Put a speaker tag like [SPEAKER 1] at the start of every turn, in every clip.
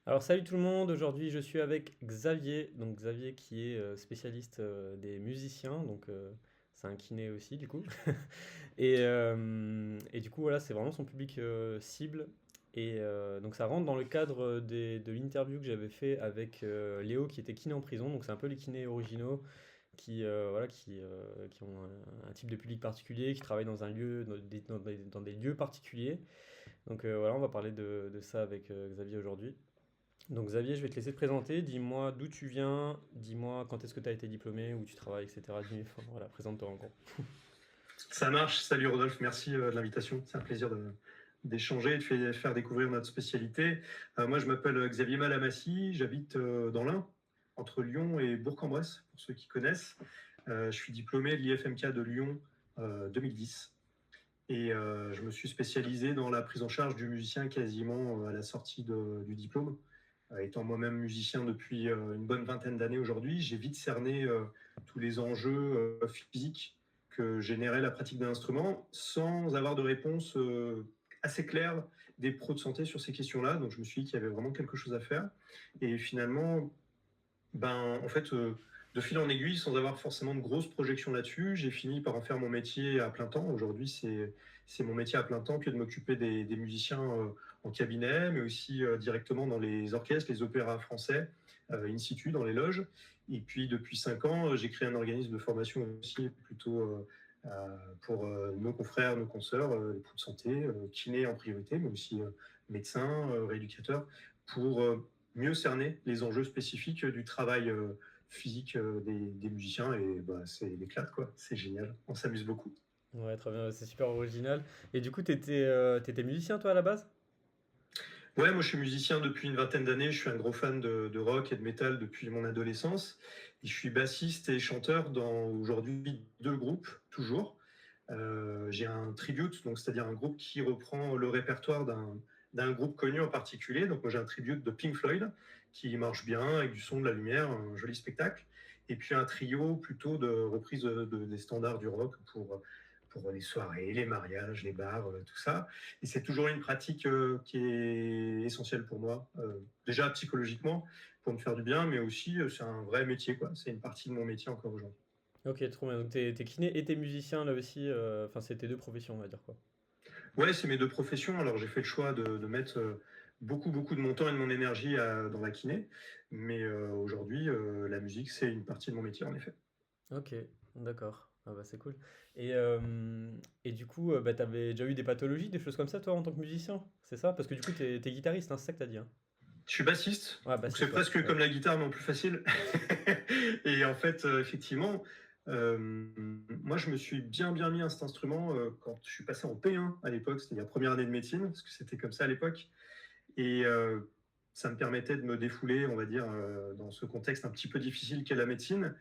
[SPEAKER 1] Alors salut tout le monde, aujourd'hui je suis avec Xavier, donc Xavier qui est spécialiste des musiciens, donc c'est un kiné aussi du coup. Et du coup voilà, c'est vraiment son public cible. Et donc ça rentre dans le cadre de l'interview que j'avais fait avec Léo qui était kiné en prison, donc c'est un peu les kinés originaux qui ont un type de public particulier, qui travaillent dans un lieu, dans des lieux particuliers. Donc voilà, on va parler de ça avec Xavier aujourd'hui. Donc Xavier, je vais te laisser te présenter. Dis-moi d'où tu viens, dis-moi quand est-ce que tu as été diplômé, où tu travailles, etc. Enfin, voilà, présente-toi en gros.
[SPEAKER 2] Ça marche. Salut Rodolphe, merci de l'invitation. C'est un plaisir d'échanger et de faire découvrir notre spécialité. Moi, je m'appelle Xavier Malamassi, j'habite dans l'Ain, entre Lyon et Bourg-en-Bresse, pour ceux qui connaissent. Je suis diplômé de l'IFMK de Lyon 2010 et je me suis spécialisé dans la prise en charge du musicien quasiment à la sortie du diplôme. Étant moi-même musicien depuis une bonne vingtaine d'années aujourd'hui, j'ai vite cerné tous les enjeux physiques que générait la pratique d'un instrument sans avoir de réponse assez claire des pros de santé sur ces questions-là. Donc je me suis dit qu'il y avait vraiment quelque chose à faire. Et finalement, en fait, de fil en aiguille, sans avoir forcément de grosses projections là-dessus, j'ai fini par en faire mon métier à plein temps. Aujourd'hui, c'est mon métier à plein temps que de m'occuper des musiciens en cabinet, mais aussi directement dans les orchestres, les opéras français, in situ, dans les loges. Et puis, depuis 5 ans, j'ai créé un organisme de formation aussi plutôt pour nos confrères, nos consoeurs, les pros de santé, kinés en priorité, mais aussi médecins, rééducateurs, pour mieux cerner les enjeux spécifiques du travail physique des musiciens. Et bah, c'est l'éclate, quoi. C'est génial. On s'amuse beaucoup.
[SPEAKER 1] Ouais, très bien, c'est super original. Et du coup, t'étais musicien toi à la base?
[SPEAKER 2] Ouais, moi je suis musicien depuis une vingtaine d'années. Je suis un gros fan de rock et de métal depuis mon adolescence. Et je suis bassiste et chanteur dans aujourd'hui 2 groupes, toujours. J'ai un tribute, donc c'est-à-dire un groupe qui reprend le répertoire d'un groupe connu en particulier. Donc moi j'ai un tribute de Pink Floyd qui marche bien avec du son, de la lumière, un joli spectacle. Et puis un trio plutôt de reprises des standards du rock pour les soirées, les mariages, les bars, tout ça. Et c'est toujours une pratique qui est essentielle pour moi. Déjà psychologiquement, pour me faire du bien, mais aussi c'est un vrai métier, quoi. C'est une partie de mon métier encore aujourd'hui.
[SPEAKER 1] Ok, trop bien. Donc t'es kiné et t'es musicien là aussi. Enfin, c'est tes deux professions, on va dire quoi.
[SPEAKER 2] Ouais, c'est mes 2 professions. Alors j'ai fait le choix de mettre beaucoup de mon temps et de mon énergie dans la kiné. Mais aujourd'hui, la musique, c'est une partie de mon métier, en effet.
[SPEAKER 1] Ok, d'accord. Ah bah c'est cool. Et, euh, et du coup, bah, t'avais déjà eu des pathologies, des choses comme ça toi en tant que musicien? C'est ça? Parce que du coup, t'es guitariste, hein, c'est ça que t'as dit, hein?
[SPEAKER 2] Je suis bassiste,
[SPEAKER 1] Ouais,
[SPEAKER 2] donc c'est
[SPEAKER 1] bassiste, ouais.
[SPEAKER 2] presque
[SPEAKER 1] Ouais.
[SPEAKER 2] comme la guitare, mais en plus facile. Et en fait, effectivement, euh, moi, je me suis bien mis à cet instrument quand je suis passé en P1 à l'époque. C'était la première année de médecine, parce que c'était comme ça à l'époque. Et ça me permettait de me défouler, on va dire, dans ce contexte un petit peu difficile qu'est la médecine.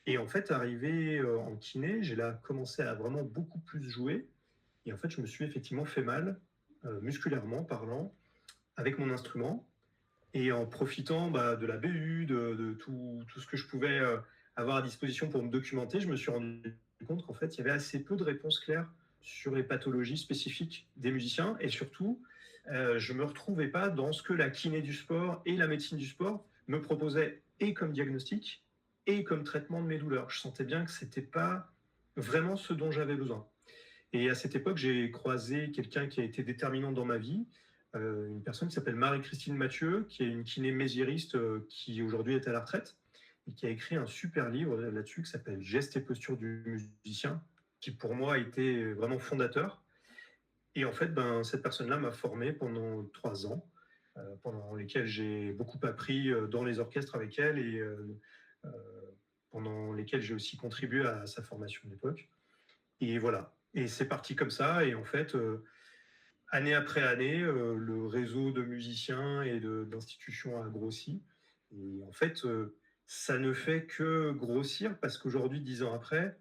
[SPEAKER 2] Et en fait, arrivé en kiné, j'ai là commencé à vraiment beaucoup plus jouer. Et en fait, je me suis effectivement fait mal, musculairement parlant, avec mon instrument. Et en profitant de la BU, de tout ce que je pouvais avoir à disposition pour me documenter, je me suis rendu compte qu'en fait, il y avait assez peu de réponses claires sur les pathologies spécifiques des musiciens. Et surtout, je ne me retrouvais pas dans ce que la kiné du sport et la médecine du sport me proposaient et comme diagnostic et comme traitement de mes douleurs. Je sentais bien que ce n'était pas vraiment ce dont j'avais besoin. Et à cette époque, j'ai croisé quelqu'un qui a été déterminant dans ma vie, une personne qui s'appelle Marie-Christine Mathieu, qui est une kiné mésiriste qui aujourd'hui est à la retraite et qui a écrit un super livre là-dessus qui s'appelle Gestes et postures du musicien, qui pour moi a été vraiment fondateur. Et en fait, cette personne-là m'a formé pendant 3 ans, pendant lesquels j'ai beaucoup appris dans les orchestres avec elle et euh, pendant lesquels j'ai aussi contribué à sa formation de l'époque. Et voilà. Et c'est parti comme ça. Et en fait, année après année, le réseau de musiciens et d'institutions a grossi. Et en fait, ça ne fait que grossir parce qu'aujourd'hui, 10 ans après,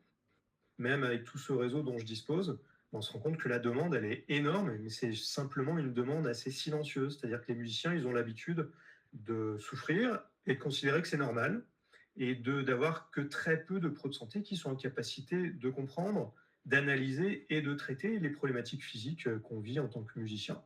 [SPEAKER 2] même avec tout ce réseau dont je dispose, on se rend compte que la demande, elle est énorme, mais c'est simplement une demande assez silencieuse. C'est-à-dire que les musiciens, ils ont l'habitude de souffrir et de considérer que c'est normal et d'avoir que très peu de pros de santé qui sont en capacité de comprendre, d'analyser et de traiter les problématiques physiques qu'on vit en tant que musicien.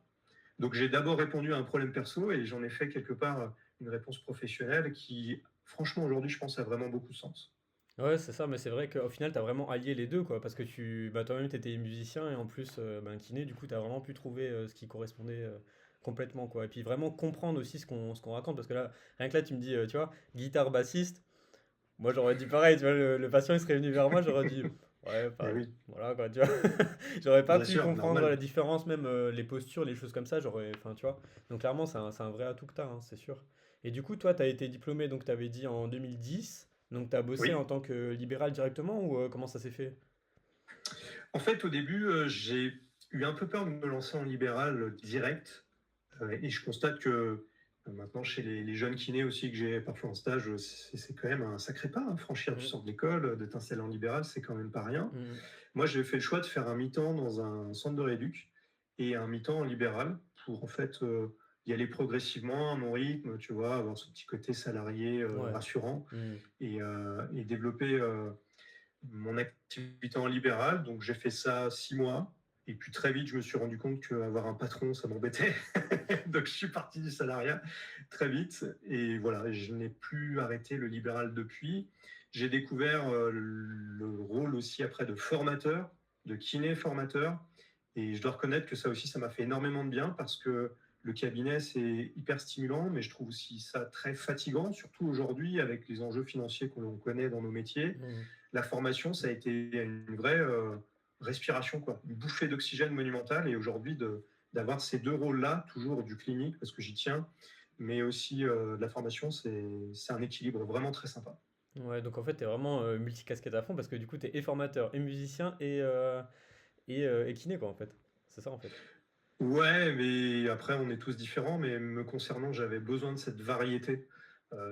[SPEAKER 2] Donc j'ai d'abord répondu à un problème perso et j'en ai fait quelque part une réponse professionnelle qui, franchement, aujourd'hui, je pense, a vraiment beaucoup de sens.
[SPEAKER 1] Ouais, c'est ça, mais c'est vrai qu'au final, tu as vraiment allié les deux, quoi, parce que toi-même, tu étais musicien et en plus, kiné, du coup, tu as vraiment pu trouver ce qui correspondait complètement, quoi. Et puis vraiment comprendre aussi ce qu'on raconte, parce que là, rien que là, tu me dis, tu vois, guitare, bassiste, moi, j'aurais dit pareil, tu vois, le patient, il serait venu vers moi, j'aurais dit, ouais,
[SPEAKER 2] Et
[SPEAKER 1] enfin,
[SPEAKER 2] oui,
[SPEAKER 1] voilà, quoi, tu vois. J'aurais pas
[SPEAKER 2] bien
[SPEAKER 1] pu
[SPEAKER 2] sûr,
[SPEAKER 1] comprendre la
[SPEAKER 2] normal.
[SPEAKER 1] différence, même les postures, les choses comme ça, enfin, tu vois. Donc, clairement, c'est un vrai atout que tu as, c'est sûr. Et du coup, toi, tu as été diplômé, donc tu avais dit en 2010, donc tu as bossé en
[SPEAKER 2] Oui.
[SPEAKER 1] tant que libéral directement, ou comment ça s'est fait?
[SPEAKER 2] En fait, au début, j'ai eu un peu peur de me lancer en libéral direct. Et je constate que maintenant, chez les jeunes kinés aussi que j'ai parfois en stage, c'est quand même un sacré pas, hein, franchir du
[SPEAKER 1] Mm,
[SPEAKER 2] centre d'école, de t'installer en libéral, c'est quand même pas rien.
[SPEAKER 1] mm,
[SPEAKER 2] Moi, j'ai fait le choix de faire un mi-temps dans un centre de rééduc et un mi-temps en libéral pour en fait y aller progressivement à mon rythme, tu vois, avoir ce petit côté salarié
[SPEAKER 1] ouais.
[SPEAKER 2] rassurant
[SPEAKER 1] Mm.
[SPEAKER 2] et développer mon activité en libéral. Donc j'ai fait ça 6 mois. Et puis très vite, je me suis rendu compte qu'avoir un patron, ça m'embêtait. Donc je suis parti du salariat très vite. Et voilà, je n'ai plus arrêté le libéral depuis. J'ai découvert le rôle aussi après de formateur, de kiné formateur. Et je dois reconnaître que ça aussi, ça m'a fait énormément de bien parce que le cabinet, c'est hyper stimulant, mais je trouve aussi ça très fatigant, surtout aujourd'hui avec les enjeux financiers que l'on connaît dans nos métiers.
[SPEAKER 1] Mm.
[SPEAKER 2] La formation, ça a été une vraie respiration, quoi, une bouffée d'oxygène monumentale. Et aujourd'hui, d'avoir ces deux rôles-là, toujours du clinique, parce que j'y tiens, mais aussi de la formation, c'est un équilibre vraiment très sympa.
[SPEAKER 1] Ouais, donc en fait, t'es vraiment multicasquette à fond, parce que du coup, t'es et formateur, et musicien, et kiné, quoi, en fait. C'est ça, en fait.
[SPEAKER 2] Ouais, mais après, on est tous différents, mais me concernant, j'avais besoin de cette variété.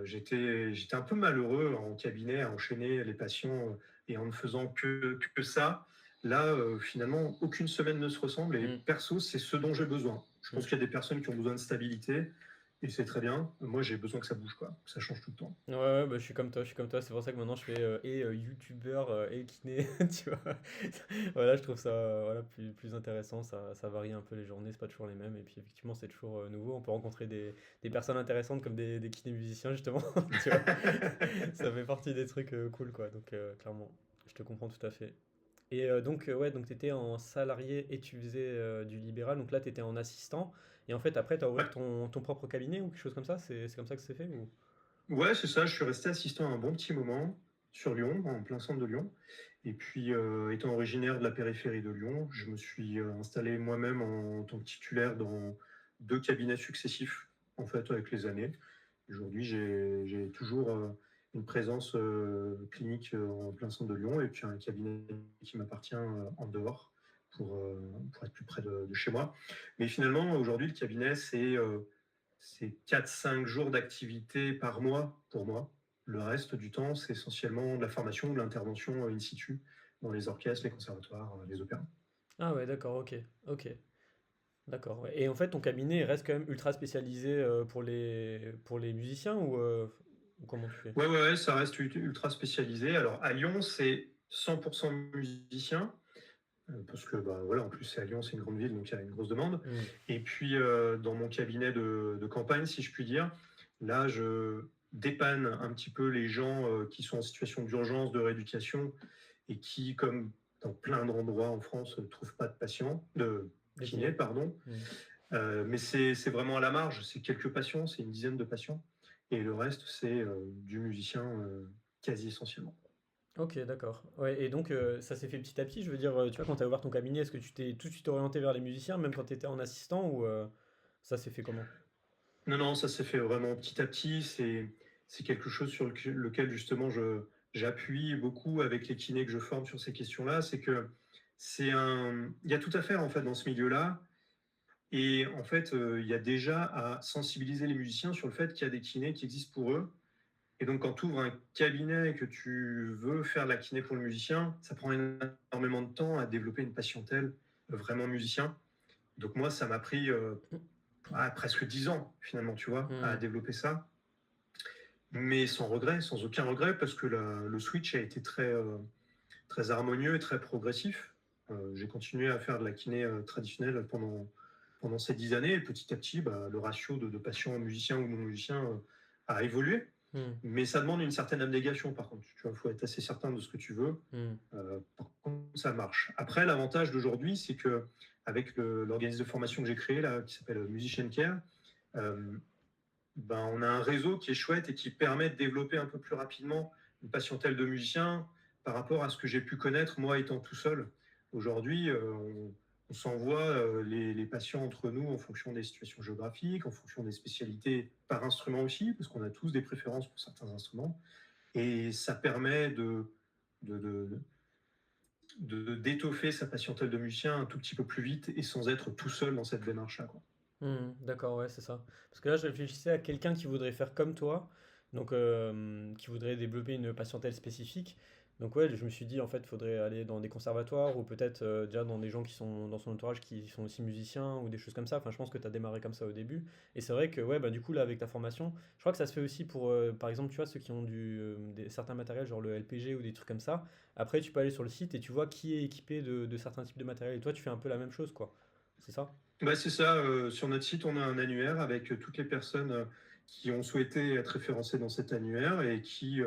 [SPEAKER 2] J'étais un peu malheureux en cabinet à enchaîner les patients et en ne faisant que ça. Là, finalement, aucune semaine ne se ressemble et
[SPEAKER 1] Mm.
[SPEAKER 2] perso, c'est ce dont j'ai besoin. Je pense
[SPEAKER 1] Mm.
[SPEAKER 2] qu'il y a des personnes qui ont besoin de stabilité et c'est très bien. Moi, j'ai besoin que ça bouge, quoi, que ça change tout le temps.
[SPEAKER 1] Ouais, ouais, bah, je suis comme toi, je suis comme toi. C'est pour ça que maintenant je fais youtubeur et kiné, tu vois. Voilà, je trouve ça voilà, plus intéressant. Ça varie un peu les journées, c'est pas toujours les mêmes. Et puis effectivement, c'est toujours nouveau. On peut rencontrer des personnes intéressantes comme des kinés musiciens, justement, tu vois. Ça fait partie des trucs cool, quoi. Donc, clairement, je te comprends tout à fait. Et donc, ouais, donc tu étais en salarié et tu faisais du libéral. Donc là, tu étais en assistant. Et en fait, après, tu as ouvert
[SPEAKER 2] Ouais.
[SPEAKER 1] ton propre cabinet ou quelque chose comme ça? C'est comme ça que c'est fait ou...
[SPEAKER 2] Ouais, c'est ça. Je suis resté assistant un bon petit moment sur Lyon, en plein centre de Lyon. Et puis, étant originaire de la périphérie de Lyon, je me suis installé moi-même en tant que titulaire dans deux cabinets successifs, en fait, avec les années. Aujourd'hui, j'ai toujours une présence clinique en plein centre de Lyon et puis un cabinet qui m'appartient en dehors pour être plus près de chez moi. Mais finalement, aujourd'hui, le cabinet, c'est 4-5 jours d'activité par mois pour moi. Le reste du temps, c'est essentiellement de la formation ou de l'intervention in situ dans les orchestres, les conservatoires, les opéras.
[SPEAKER 1] Ah ouais, d'accord, ok, ok, d'accord. Ouais. Et en fait, ton cabinet il reste quand même ultra spécialisé pour les musiciens ou comment tu fais?
[SPEAKER 2] Ouais, ouais, ouais, ça reste ultra spécialisé. Alors à Lyon, c'est 100% musiciens, parce que bah, voilà, en plus c'est à Lyon, c'est une grande ville, donc il y a une grosse demande.
[SPEAKER 1] Hmm,
[SPEAKER 2] Et puis dans mon cabinet de campagne, si je puis dire, là je dépanne un petit peu les gens qui sont en situation d'urgence, de rééducation, et qui, comme dans plein d'endroits en France, ne trouvent pas de patients, de
[SPEAKER 1] de
[SPEAKER 2] kinés,
[SPEAKER 1] kiné.
[SPEAKER 2] pardon.
[SPEAKER 1] Hmm.
[SPEAKER 2] Mais c'est vraiment à la marge, c'est quelques patients, c'est une dizaine de patients. Et le reste, c'est du musicien quasi essentiellement.
[SPEAKER 1] Ok, d'accord. Ouais, et donc, ça s'est fait petit à petit. Je veux dire, tu vois, quand tu as ouvert ton cabinet, est-ce que tu t'es tout de suite orienté vers les musiciens, même quand tu étais en assistant, ou ça s'est fait comment?
[SPEAKER 2] Non, non, ça s'est fait vraiment petit à petit. C'est quelque chose sur lequel justement j'appuie beaucoup avec les kinés que je forme sur ces questions-là. C'est que il y a tout à faire en fait dans ce milieu-là. Et en fait, il y a déjà à sensibiliser les musiciens sur le fait qu'il y a des kinés qui existent pour eux. Et donc, quand tu ouvres un cabinet et que tu veux faire de la kiné pour le musicien, ça prend énormément de temps à développer une patientèle vraiment musicien. Donc moi, ça m'a pris presque 10 ans finalement, tu vois, à
[SPEAKER 1] Hmm.
[SPEAKER 2] développer ça. Mais sans regret, sans aucun regret, parce que le switch a été très harmonieux et très progressif. J'ai continué à faire de la kiné traditionnelle pendant pendant ces 10 années. Et petit à petit, le ratio de patients musiciens ou non musiciens a évolué.
[SPEAKER 1] Hmm.
[SPEAKER 2] Mais ça demande une certaine abnégation, par contre. Tu vois, il faut être assez certain de ce que tu veux.
[SPEAKER 1] Hmm.
[SPEAKER 2] Par contre, ça marche. Après, l'avantage d'aujourd'hui, c'est que avec l'organisme de formation que j'ai créé, là, qui s'appelle Musician Care, on a un réseau qui est chouette et qui permet de développer un peu plus rapidement une patientèle de musiciens par rapport à ce que j'ai pu connaître, moi, étant tout seul. Aujourd'hui, on s'envoie les patients entre nous en fonction des situations géographiques, en fonction des spécialités par instrument aussi, parce qu'on a tous des préférences pour certains instruments. Et ça permet d'étoffer sa patientèle de musicien un tout petit peu plus vite et sans être tout seul dans cette démarche-là, quoi.
[SPEAKER 1] D'accord, ouais, c'est ça. Parce que là, je réfléchissais à quelqu'un qui voudrait faire comme toi, donc qui voudrait développer une patientèle spécifique. Donc ouais, je me suis dit, en fait, il faudrait aller dans des conservatoires ou peut-être déjà dans des gens qui sont dans son entourage qui sont aussi musiciens ou des choses comme ça. Enfin, je pense que tu as démarré comme ça au début. Et c'est vrai que, ouais, bah, du coup, là, avec ta formation, je crois que ça se fait aussi pour, par exemple, tu vois, ceux qui ont certains matériels, genre le LPG ou des trucs comme ça. Après, tu peux aller sur le site et tu vois qui est équipé de certains types de matériel. Et toi, tu fais un peu la même chose, quoi. C'est ça?
[SPEAKER 2] C'est ça, sur notre site, on a un annuaire avec toutes les personnes qui ont souhaité être référencées dans cet annuaire et qui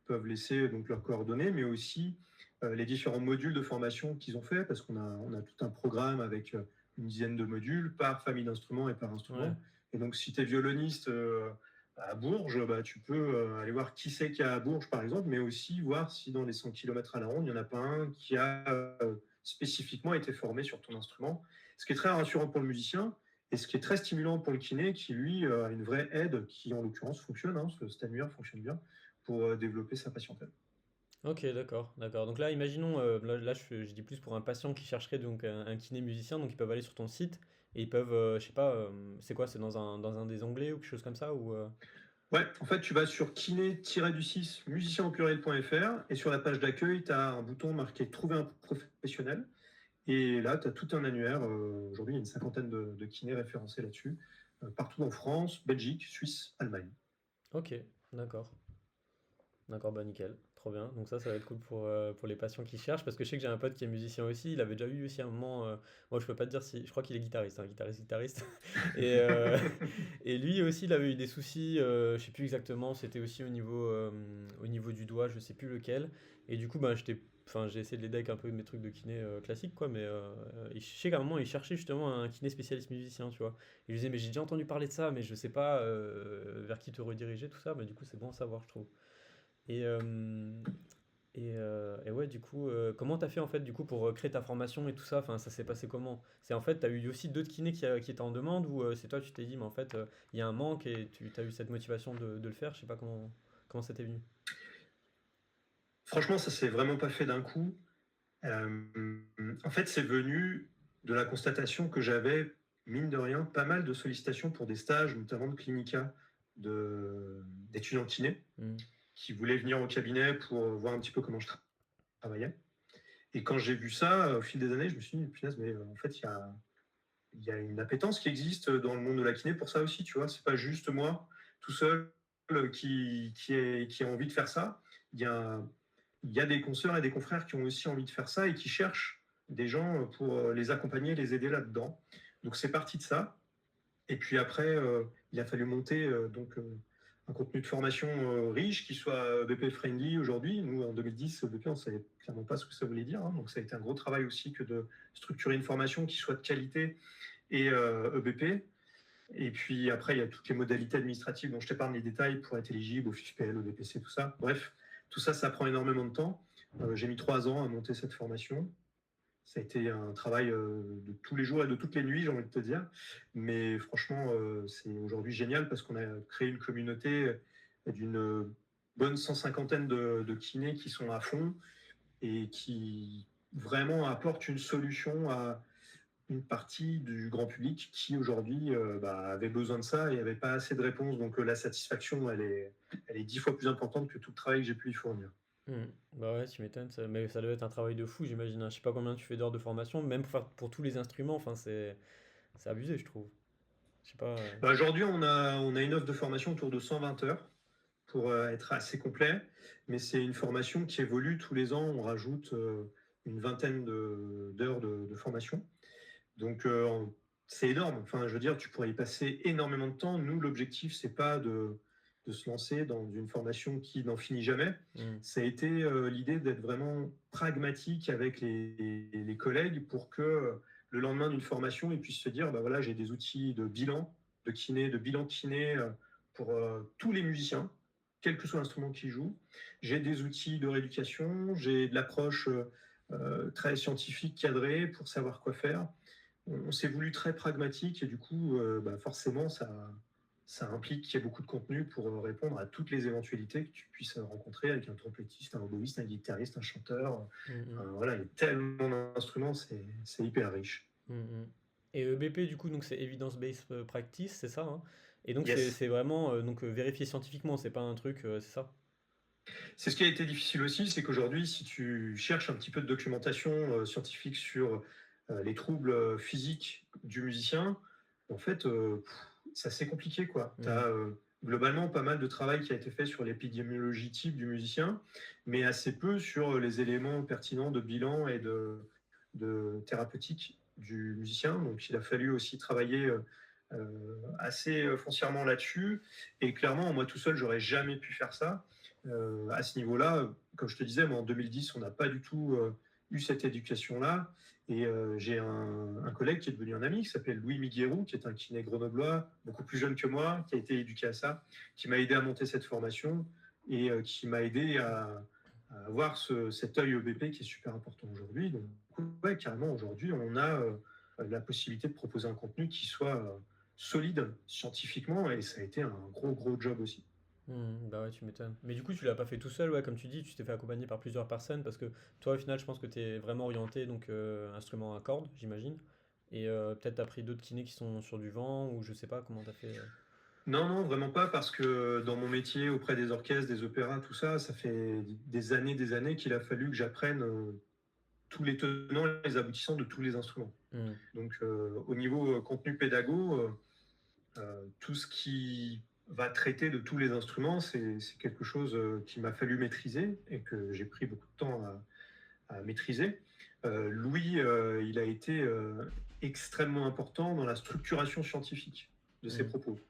[SPEAKER 2] peuvent laisser donc leurs coordonnées, mais aussi les différents modules de formation qu'ils ont fait, parce qu'on a tout un programme avec une dizaine de modules par famille d'instruments et par
[SPEAKER 1] Ouais.
[SPEAKER 2] instrument. Et donc, si tu es violoniste à Bourges, tu peux aller voir qui c'est qu'il y a à Bourges, par exemple, mais aussi voir si dans les 100 km à la ronde, il n'y en a pas un qui a spécifiquement été formé sur ton instrument, ce qui est très rassurant pour le musicien et ce qui est très stimulant pour le kiné qui, lui, a une vraie aide qui, en l'occurrence, fonctionne, hein, cet annuaire fonctionne bien pour développer sa patientèle.
[SPEAKER 1] Ok, d'accord, d'accord. Donc là, imaginons, là, je dis plus pour un patient qui chercherait donc un kiné musicien, donc ils peuvent aller sur ton site et ils peuvent, je sais pas, c'est quoi, c'est dans un des onglets ou quelque chose comme ça ou
[SPEAKER 2] Ouais, en fait, tu vas sur kiné-du-6 musicien au pluriel.fr et sur la page d'accueil, tu as un bouton marqué Trouver un professionnel. Et là, tu as tout un annuaire. Aujourd'hui, il y a une cinquantaine de kinés référencés là-dessus, partout en France, Belgique, Suisse, Allemagne.
[SPEAKER 1] Ok, d'accord. D'accord, bah nickel, trop bien. Donc ça va être cool pour les patients qui cherchent, parce que je sais que j'ai un pote qui est musicien aussi, il avait déjà eu aussi un moment, moi je peux pas te dire si, je crois qu'il est guitariste, hein, guitariste. Et, euh, et lui aussi, il avait eu des soucis, je sais plus exactement, c'était aussi au niveau du doigt, je sais plus lequel. Et du coup, bah, j'ai essayé de l'aider avec un peu de mes trucs de kiné classiques, quoi, mais je sais qu'à un moment, il cherchait justement un kiné spécialiste musicien, tu vois. Et je lui disais, mais j'ai déjà entendu parler de ça, mais je sais pas vers qui te rediriger, tout ça, mais du coup, c'est bon à savoir, je trouve. Et, et ouais, du coup, comment t'as fait en fait du coup pour créer ta formation et tout ça? Enfin, ça s'est passé comment? C'est en fait, t'as eu aussi d'autres kinés qui étaient en demande ou c'est toi, tu t'es dit, mais en fait, il y a un manque et tu as eu cette motivation de le faire? Je sais pas comment ça t'est venu.
[SPEAKER 2] Franchement, ça s'est vraiment pas fait d'un coup. En fait, c'est venu de la constatation que j'avais, mine de rien, pas mal de sollicitations pour des stages, notamment de clinica d'étudiants kinés,
[SPEAKER 1] Hmm.
[SPEAKER 2] qui voulaient venir au cabinet pour voir un petit peu comment je travaillais. Et quand j'ai vu ça, au fil des années, je me suis dit, punaise, mais en fait, il y a une appétence qui existe dans le monde de la kiné pour ça aussi, tu vois. C'est pas juste moi, tout seul, qui a envie de faire ça. Il y a, il y a des consoeurs et des confrères qui ont aussi envie de faire ça et qui cherchent des gens pour les accompagner, les aider là-dedans. Donc c'est parti de ça. Et puis après, il a fallu monter un contenu de formation riche qui soit BP friendly aujourd'hui. Nous, en 2010, BP, on ne savait clairement pas ce que ça voulait dire, hein. Donc ça a été un gros travail aussi que de structurer une formation qui soit de qualité et EBP. Et puis après, il y a toutes les modalités administratives dont je t'épargne les détails pour être éligible au FIFPL, au DPC, tout ça. Bref, tout ça, ça prend énormément de temps. J'ai mis 3 ans à monter cette formation. Ça a été un travail de tous les jours et de toutes les nuits, j'ai envie de te dire. Mais franchement, c'est aujourd'hui génial parce qu'on a créé une communauté d'une bonne 150aine de kinés qui sont à fond et qui vraiment apportent une solution à une partie du grand public qui aujourd'hui avait besoin de ça et n'avait pas assez de réponses. Donc la satisfaction, elle est 10 fois plus importante que tout le travail que j'ai pu y fournir.
[SPEAKER 1] Hmm. Bah ouais, tu m'étonnes, mais ça doit être un travail de fou, j'imagine, hein. Je sais pas combien tu fais d'heures de formation, même pour tous les instruments, enfin, c'est abusé, je trouve. Je sais pas.
[SPEAKER 2] Aujourd'hui, on a une offre de formation autour de 120 heures pour être assez complet, mais c'est une formation qui évolue tous les ans. On rajoute une vingtaine d'heures de formation. Donc, c'est énorme. Enfin, je veux dire, tu pourrais y passer énormément de temps. Nous, l'objectif, c'est pas de se lancer dans une formation qui n'en finit jamais.
[SPEAKER 1] Hmm.
[SPEAKER 2] Ça a été l'idée d'être vraiment pragmatique avec les collègues pour que le lendemain d'une formation, ils puissent se dire, bah voilà, j'ai des outils de bilan, de kiné, de bilan kiné pour tous les musiciens, quel que soit l'instrument qu'ils jouent. J'ai des outils de rééducation, j'ai de l'approche très scientifique, cadrée pour savoir quoi faire. On s'est voulu très pragmatique et du coup, bah forcément, ça implique qu'il y ait beaucoup de contenu pour répondre à toutes les éventualités que tu puisses rencontrer avec un trompettiste, un oboïste, un guitariste, un chanteur.
[SPEAKER 1] Hmm, hmm,
[SPEAKER 2] Voilà, il y a tellement d'instruments, c'est hyper riche.
[SPEAKER 1] hmm, hmm. Et EBP, du coup, donc c'est Evidence-Based Practice, c'est ça, hein? Et donc
[SPEAKER 2] Yes.
[SPEAKER 1] c'est vraiment donc, vérifié scientifiquement, c'est pas un truc, c'est ça?
[SPEAKER 2] C'est ce qui a été difficile aussi, c'est qu'aujourd'hui, si tu cherches un petit peu de documentation scientifique sur les troubles physiques du musicien, en fait, c'est assez compliqué, quoi. Tu
[SPEAKER 1] Hmm.
[SPEAKER 2] as globalement pas mal de travail qui a été fait sur l'épidémiologie type du musicien, mais assez peu sur les éléments pertinents de bilan et de thérapeutique du musicien. Donc, il a fallu aussi travailler assez foncièrement là-dessus. Et clairement, moi tout seul, j'aurais jamais pu faire ça. À ce niveau-là, comme je te disais, moi en 2010, on n'a pas du tout eu cette éducation-là. Et j'ai un collègue qui est devenu un ami, qui s'appelle Louis Miguerou, qui est un kiné grenoblois, beaucoup plus jeune que moi, qui a été éduqué à ça, qui m'a aidé à monter cette formation et qui m'a aidé à avoir cet œil EBP qui est super important aujourd'hui. Donc, ouais, carrément, aujourd'hui, on a la possibilité de proposer un contenu qui soit solide scientifiquement et ça a été un gros, gros job aussi.
[SPEAKER 1] Bah ouais, tu m'étonnes. Mais du coup, tu l'as pas fait tout seul, ouais, comme tu dis, tu t'es fait accompagner par plusieurs personnes parce que toi, au final, je pense que tu es vraiment orienté, donc instrument à cordes, j'imagine. Et peut-être t'as pris d'autres kinés qui sont sur du vent ou je sais pas comment t'as fait.
[SPEAKER 2] Non, non, vraiment pas, parce que dans mon métier auprès des orchestres, des opéras, tout ça, ça fait des années qu'il a fallu que j'apprenne tous les tenants et les aboutissants de tous les instruments.
[SPEAKER 1] Hmm.
[SPEAKER 2] Donc, au niveau contenu pédago, tout ce qui va traiter de tous les instruments, c'est quelque chose qu'il m'a fallu maîtriser et que j'ai pris beaucoup de temps à maîtriser. Louis, il a été extrêmement important dans la structuration scientifique de ses
[SPEAKER 1] Hmm.
[SPEAKER 2] propos.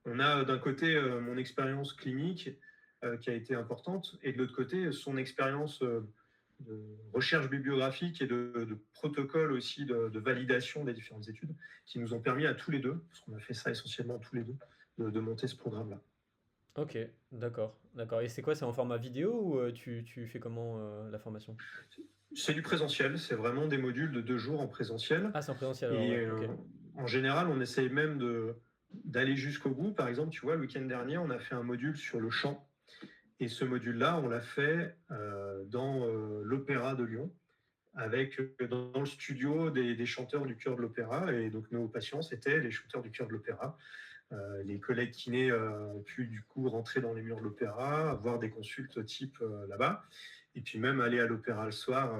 [SPEAKER 2] On a d'un côté mon expérience clinique qui a été importante et de l'autre côté son expérience de recherche bibliographique et de protocole aussi de validation des différentes études qui nous ont permis à tous les deux, parce qu'on a fait ça essentiellement tous les deux, de monter ce programme-là.
[SPEAKER 1] Ok, d'accord, d'accord. Et c'est quoi, c'est en format vidéo ou tu fais comment la formation?
[SPEAKER 2] C'est du présentiel, c'est vraiment des modules de 2 jours en présentiel.
[SPEAKER 1] Ah, c'est en présentiel alors,
[SPEAKER 2] Et
[SPEAKER 1] ouais, ok.
[SPEAKER 2] en général, on essaye même d'aller jusqu'au bout. Par exemple, tu vois, le week-end dernier, on a fait un module sur le chant. Et ce module-là, on l'a fait dans l'Opéra de Lyon, avec dans le studio des chanteurs du chœur de l'Opéra. Et donc, nos patients, c'était les chanteurs du chœur de l'Opéra. Les collègues kinés ont pu du coup rentrer dans les murs de l'Opéra, avoir des consultes type là-bas, et puis même aller à l'Opéra le soir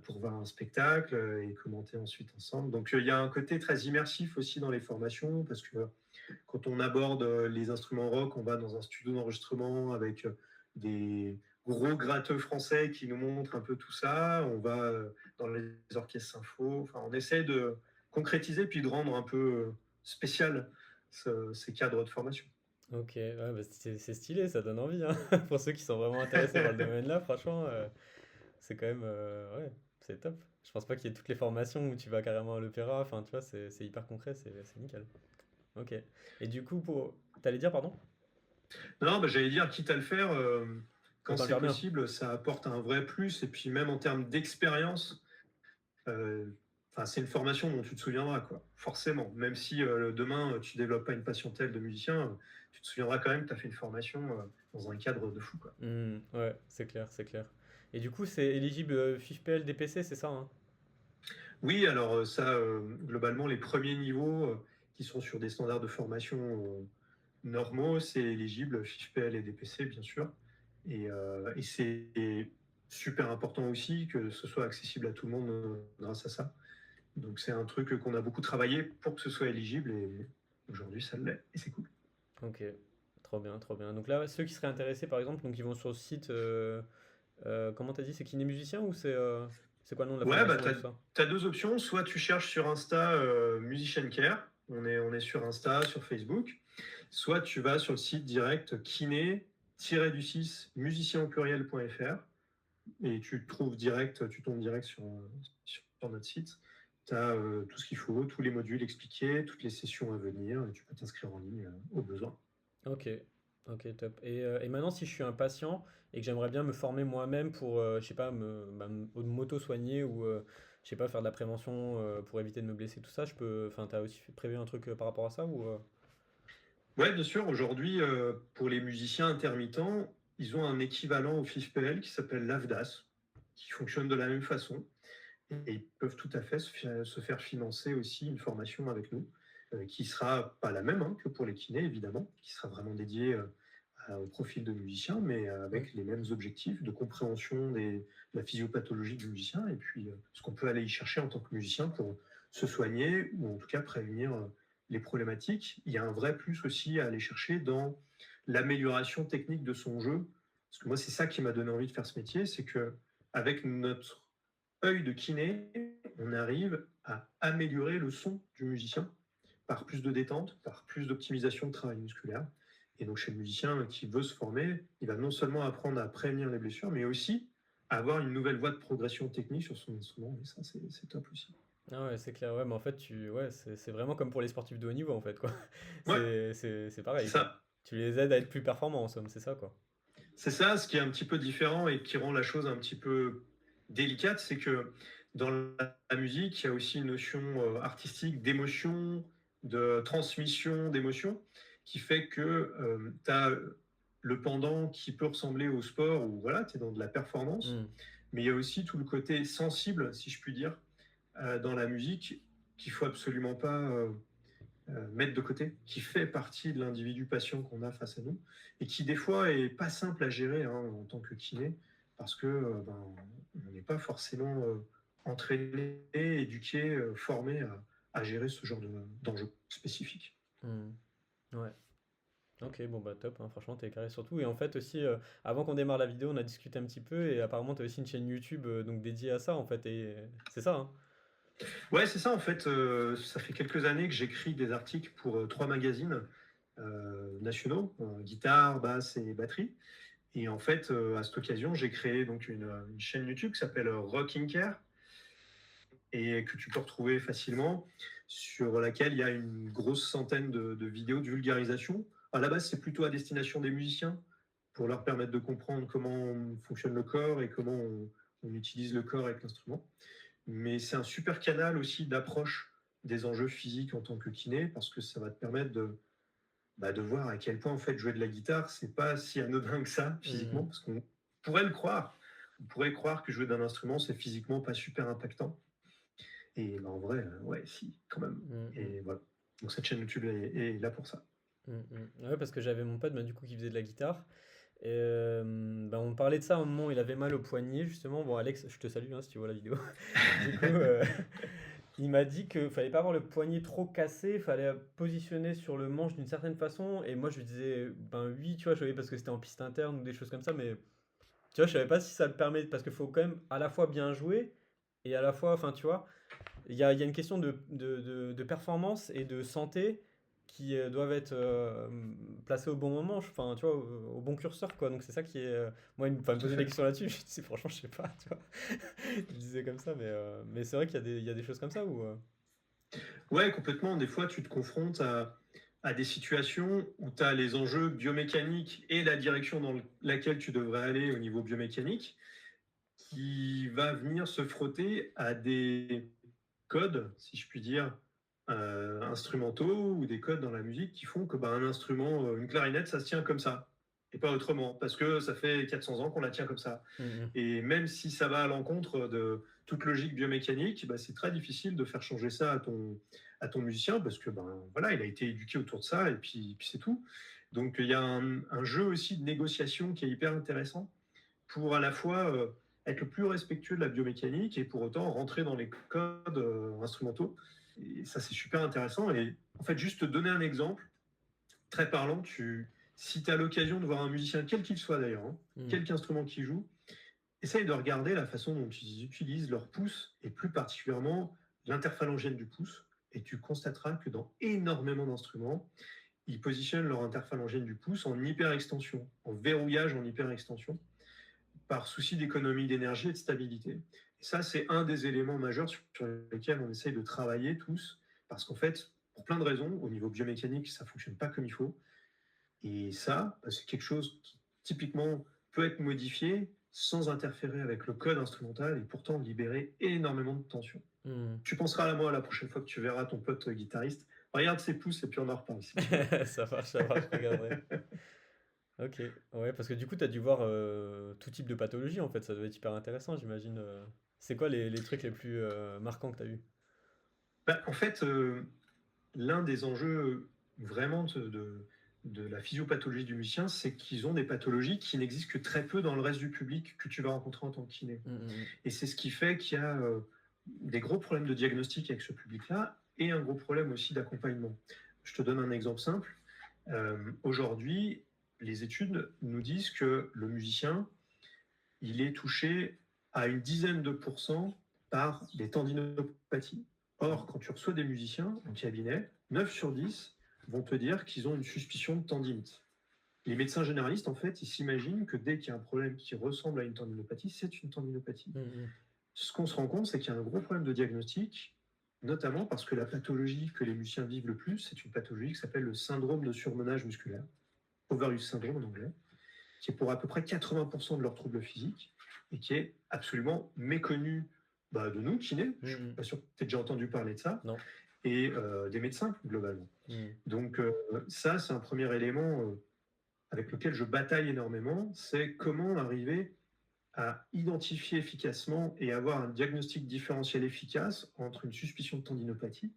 [SPEAKER 2] pour voir un spectacle et commenter ensuite ensemble. Donc il y a un côté très immersif aussi dans les formations, parce que quand on aborde les instruments rock, on va dans un studio d'enregistrement avec des gros gratteux français qui nous montrent un peu tout ça. On va dans les orchestres sympho. Enfin, on essaie de concrétiser puis de rendre un peu spécial ces cadres de formation.
[SPEAKER 1] Ok, ouais, bah, c'est stylé, ça donne envie, hein. Pour ceux qui sont vraiment intéressés par le domaine-là, franchement, c'est quand même, ouais, c'est top. Je pense pas qu'il y ait toutes les formations où tu vas carrément à l'opéra, enfin, tu vois, c'est hyper concret, c'est nickel. Ok. Et du coup, t'allais dire, pardon?
[SPEAKER 2] Non, bah, j'allais dire, quitte à le faire, quand
[SPEAKER 1] Autant le
[SPEAKER 2] c'est
[SPEAKER 1] faire bien.
[SPEAKER 2] possible, ça apporte un vrai plus. Et puis même en termes d'expérience, euh, c'est une formation dont tu te souviendras, quoi. Forcément. Même si demain, tu développes pas une passion telle de musicien, tu te souviendras quand même que tu as fait une formation dans un cadre de fou, quoi.
[SPEAKER 1] Ouais, c'est clair, c'est clair. Et du coup, c'est éligible FIFPL DPC, c'est ça, hein?
[SPEAKER 2] Oui, alors ça, globalement, les premiers niveaux qui sont sur des standards de formation normaux, c'est éligible, FIFPL et DPC, bien sûr. Et c'est super important aussi que ce soit accessible à tout le monde grâce à ça. Donc c'est un truc qu'on a beaucoup travaillé pour que ce soit éligible et aujourd'hui ça l'est et c'est cool.
[SPEAKER 1] Ok, trop bien, trop bien. Donc là, ceux qui seraient intéressés, par exemple, donc ils vont sur le site, comment t'as dit, c'est kiné musicien ou c'est... C'est quoi le nom de la
[SPEAKER 2] Ouais, bah,
[SPEAKER 1] formation et tout ça?
[SPEAKER 2] tu as 2 options. Soit tu cherches sur Insta, Musician Care, on est sur Insta, sur Facebook. Soit tu vas sur le site direct kiné-du-6 musicien au pluriel.fr et tu tombes direct sur notre site. Tu as tout ce qu'il faut, tous les modules expliqués, toutes les sessions à venir, et tu peux t'inscrire en ligne au besoin.
[SPEAKER 1] Ok, ok, top. Et maintenant, si je suis un patient et que j'aimerais bien me former moi-même pour, je sais pas, m'auto-soigner ou, je sais pas, faire de la prévention pour éviter de me blesser, tout ça, je peux. Enfin, t'as aussi prévu un truc par rapport à ça ou.
[SPEAKER 2] Ouais, bien sûr, aujourd'hui, pour les musiciens intermittents, ils ont un équivalent au FIFPL qui s'appelle l'AFDAS, qui fonctionne de la même façon. Et ils peuvent tout à fait se faire financer aussi une formation avec nous, qui sera pas la même hein, que pour les kinés, évidemment, qui sera vraiment dédiée au profil de musicien, mais
[SPEAKER 1] Hmm.
[SPEAKER 2] avec les mêmes objectifs de compréhension de la physiopathologie du musicien et puis ce qu'on peut aller y chercher en tant que musicien pour se soigner ou en tout cas prévenir les problématiques. Il y a un vrai plus aussi à aller chercher dans l'amélioration technique de son jeu. Parce que moi, c'est ça qui m'a donné envie de faire ce métier, c'est que avec notre œil de kiné, on arrive à améliorer le son du musicien par plus de détente, par plus d'optimisation de travail musculaire. Et donc chez le musicien qui veut se former, il va non seulement apprendre à prévenir les blessures, mais aussi à avoir une nouvelle voie de progression technique sur son instrument. Et ça, c'est top aussi.
[SPEAKER 1] Ah ouais, c'est clair, ouais, mais en fait, ouais, c'est vraiment comme pour les sportifs de haut niveau, en fait, quoi.
[SPEAKER 2] Ouais,
[SPEAKER 1] C'est
[SPEAKER 2] c'est
[SPEAKER 1] pareil, quoi.
[SPEAKER 2] ça.
[SPEAKER 1] Tu les aides à être plus performants, en somme, c'est ça, quoi.
[SPEAKER 2] C'est ça, ce qui est un petit peu différent et qui rend la chose un petit peu délicate, c'est que dans la musique, il y a aussi une notion artistique d'émotion, de transmission d'émotion, qui fait que tu as le pendant qui peut ressembler au sport, où voilà, tu es dans de la performance,
[SPEAKER 1] Hmm.
[SPEAKER 2] mais il y a aussi tout le côté sensible, si je puis dire, dans la musique, qu'il faut absolument pas mettre de côté, qui fait partie de l'individu patient qu'on a face à nous, et qui des fois est pas simple à gérer hein, en tant que kiné, parce que on n'est pas forcément entraîné, éduqué, formé à gérer ce genre d'enjeux spécifiques.
[SPEAKER 1] Hmm. Ouais. Ok, bon bah top, hein, franchement t'es carré sur tout. Et en fait aussi, avant qu'on démarre la vidéo, on a discuté un petit peu et apparemment t'as aussi une chaîne YouTube donc dédiée à ça en fait. Et c'est ça, hein?
[SPEAKER 2] Ouais, c'est ça en fait. Ça fait quelques années que j'écris des articles pour 3 magazines nationaux, guitare, basse et batterie. Et en fait, à cette occasion, j'ai créé donc une chaîne YouTube qui s'appelle Rocking Care, et que tu peux retrouver facilement, sur laquelle il y a une grosse centaine de vidéos de vulgarisation. À la base, c'est plutôt à destination des musiciens, pour leur permettre de comprendre comment fonctionne le corps et comment on utilise le corps avec l'instrument. Mais c'est un super canal aussi d'approche des enjeux physiques en tant que kiné, parce que ça va te permettre de voir à quel point en fait jouer de la guitare, c'est pas si anodin que ça
[SPEAKER 1] Hmm.
[SPEAKER 2] physiquement, parce qu'on pourrait le croire. On pourrait croire que jouer d'un instrument, c'est physiquement pas super impactant. Et en vrai, ouais, si, quand même.
[SPEAKER 1] Hmm, hmm,
[SPEAKER 2] Et voilà. Donc cette chaîne YouTube est là pour ça.
[SPEAKER 1] Ouais, parce que j'avais mon pote bah, du coup qui faisait de la guitare. Et bah, on parlait de ça à un moment, il avait mal au poignet justement. Bon Alex, je te salue hein, si tu vois la vidéo. Du coup, il m'a dit que fallait pas avoir le poignet trop cassé, fallait positionner sur le manche d'une certaine façon. Et moi je lui disais, ben oui, tu vois, je savais parce que c'était en piste interne ou des choses comme ça, mais tu vois, je savais pas si ça le permet, parce qu'il faut quand même à la fois bien jouer et à la fois, enfin tu vois, il y a une question de performance et de santé qui doivent être placées au bon moment, enfin tu vois, au bon curseur quoi. Donc c'est ça qui est. Moi, il me
[SPEAKER 2] Tout à
[SPEAKER 1] posait des
[SPEAKER 2] fait.
[SPEAKER 1] questions là-dessus, je disais franchement, je sais pas, tu vois. Je disais comme ça, mais c'est vrai qu'il y a des choses comme ça où.
[SPEAKER 2] Ouais, complètement. Des fois, tu te confrontes à des situations où tu as les enjeux biomécaniques et la direction dans laquelle tu devrais aller au niveau biomécanique, qui va venir se frotter à des codes, si je puis dire, instrumentaux ou des codes dans la musique qui font que un instrument, une clarinette, ça se tient comme ça et pas autrement, parce que ça fait 400 ans qu'on la tient comme ça.
[SPEAKER 1] Mhm.
[SPEAKER 2] Et même si ça va à l'encontre de toute logique biomécanique, c'est très difficile de faire changer ça à ton musicien, parce que voilà, il a été éduqué autour de ça, et puis c'est tout. Donc il y a un jeu aussi de négociation qui est hyper intéressant pour à la fois être le plus respectueux de la biomécanique et pour autant rentrer dans les codes instrumentaux. Et ça, c'est super intéressant. Et en fait, juste te donner un exemple très parlant, si tu as l'occasion de voir un musicien, quel qu'il soit d'ailleurs, hein,
[SPEAKER 1] Mhm.
[SPEAKER 2] quelque instrument qu'il joue, essaye de regarder la façon dont ils utilisent leur pouce et plus particulièrement l'interphalangienne du pouce. Et tu constateras que dans énormément d'instruments, ils positionnent leur interphalangienne du pouce en hyperextension, en verrouillage en hyperextension, par souci d'économie d'énergie et de stabilité. Et ça, c'est un des éléments majeurs sur lesquels on essaye de travailler tous, parce qu'en fait, pour plein de raisons, au niveau biomécanique, ça ne fonctionne pas comme il faut. Et ça, c'est quelque chose qui typiquement peut être modifié sans interférer avec le code instrumental et pourtant libérer énormément de tension.
[SPEAKER 1] Hmm.
[SPEAKER 2] Tu penseras à moi la prochaine fois que tu verras ton pote guitariste. Regarde ses pouces et puis on en reparle.
[SPEAKER 1] Ça marche, je regarderai. Ok, ouais, parce que du coup, tu as dû voir tout type de pathologie en fait, ça doit être hyper intéressant, j'imagine. C'est quoi les trucs les plus marquants que tu as eu?
[SPEAKER 2] Bah, en fait, l'un des enjeux vraiment de la physiopathologie du musicien, c'est qu'ils ont des pathologies qui n'existent que très peu dans le reste du public que tu vas rencontrer en tant que kiné.
[SPEAKER 1] Mm, mm, mm.
[SPEAKER 2] Et c'est ce qui fait qu'il y a des gros problèmes de diagnostic avec ce public-là et un gros problème aussi d'accompagnement. Je te donne un exemple simple. Aujourd'hui, les études nous disent que le musicien, il est touché à une dizaine de pourcents par des tendinopathies. Or, quand tu reçois des musiciens en cabinet, 9 sur 10 vont te dire qu'ils ont une suspicion de tendinite. Les médecins généralistes, en fait, ils s'imaginent que dès qu'il y a un problème qui ressemble à une tendinopathie, c'est une tendinopathie.
[SPEAKER 1] Mm, mm.
[SPEAKER 2] Ce qu'on se rend compte, c'est qu'il y a un gros problème de diagnostic, notamment parce que la pathologie que les musiciens vivent le plus, c'est une pathologie qui s'appelle le syndrome de surmenage musculaire, overuse syndrome en anglais, qui est pour à peu près 80% de leurs troubles physiques et qui est absolument méconnu de nous, kinés. Je ne suis pas sûr que tu aies déjà entendu parler de ça,
[SPEAKER 1] Non.
[SPEAKER 2] et des médecins, globalement.
[SPEAKER 1] Mm.
[SPEAKER 2] Donc ça, c'est un premier élément avec lequel je bataille énormément, c'est comment arriver à identifier efficacement et avoir un diagnostic différentiel efficace entre une suspicion de tendinopathie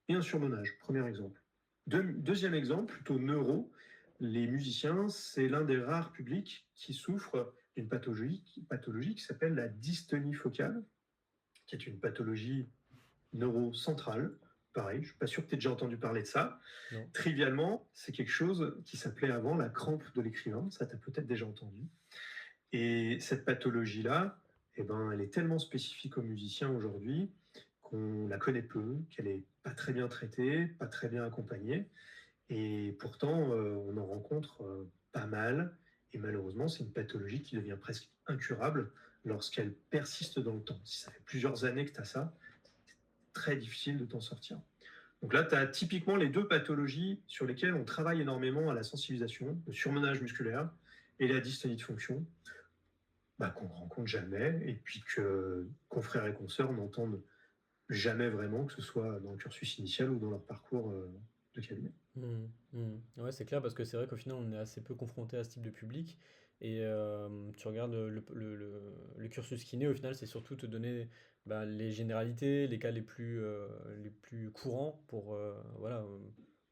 [SPEAKER 2] et un surmenage. Premier exemple. Deuxième exemple, plutôt neuro, les musiciens, c'est l'un des rares publics qui souffrent d'une pathologie qui s'appelle la dystonie focale, qui est une pathologie neurocentrale. Pareil, je ne suis pas sûr que tu aies déjà entendu parler de ça.
[SPEAKER 1] Non.
[SPEAKER 2] Trivialement, c'est quelque chose qui s'appelait avant la crampe de l'écrivain, ça tu as peut-être déjà entendu. Et cette pathologie-là, elle est tellement spécifique aux musiciens aujourd'hui qu'on la connaît peu, qu'elle n'est pas très bien traitée, pas très bien accompagnée. Et pourtant, on en rencontre pas mal. Et malheureusement, c'est une pathologie qui devient presque incurable lorsqu'elle persiste dans le temps. Si ça fait plusieurs années que tu as ça, c'est très difficile de t'en sortir. Donc là, tu as typiquement les deux pathologies sur lesquelles on travaille énormément à la sensibilisation, le surmenage musculaire et la dystonie de fonction, qu'on ne rencontre jamais, et puis que confrères et consoeurs n'entendent jamais vraiment, que ce soit dans le cursus initial ou dans leur parcours de cabinet.
[SPEAKER 1] Mm, mm. Ouais, c'est clair parce que c'est vrai qu'au final, on est assez peu confronté à ce type de public. Et tu regardes le cursus kiné, au final, c'est surtout te donner les généralités, les cas les plus courants pour voilà,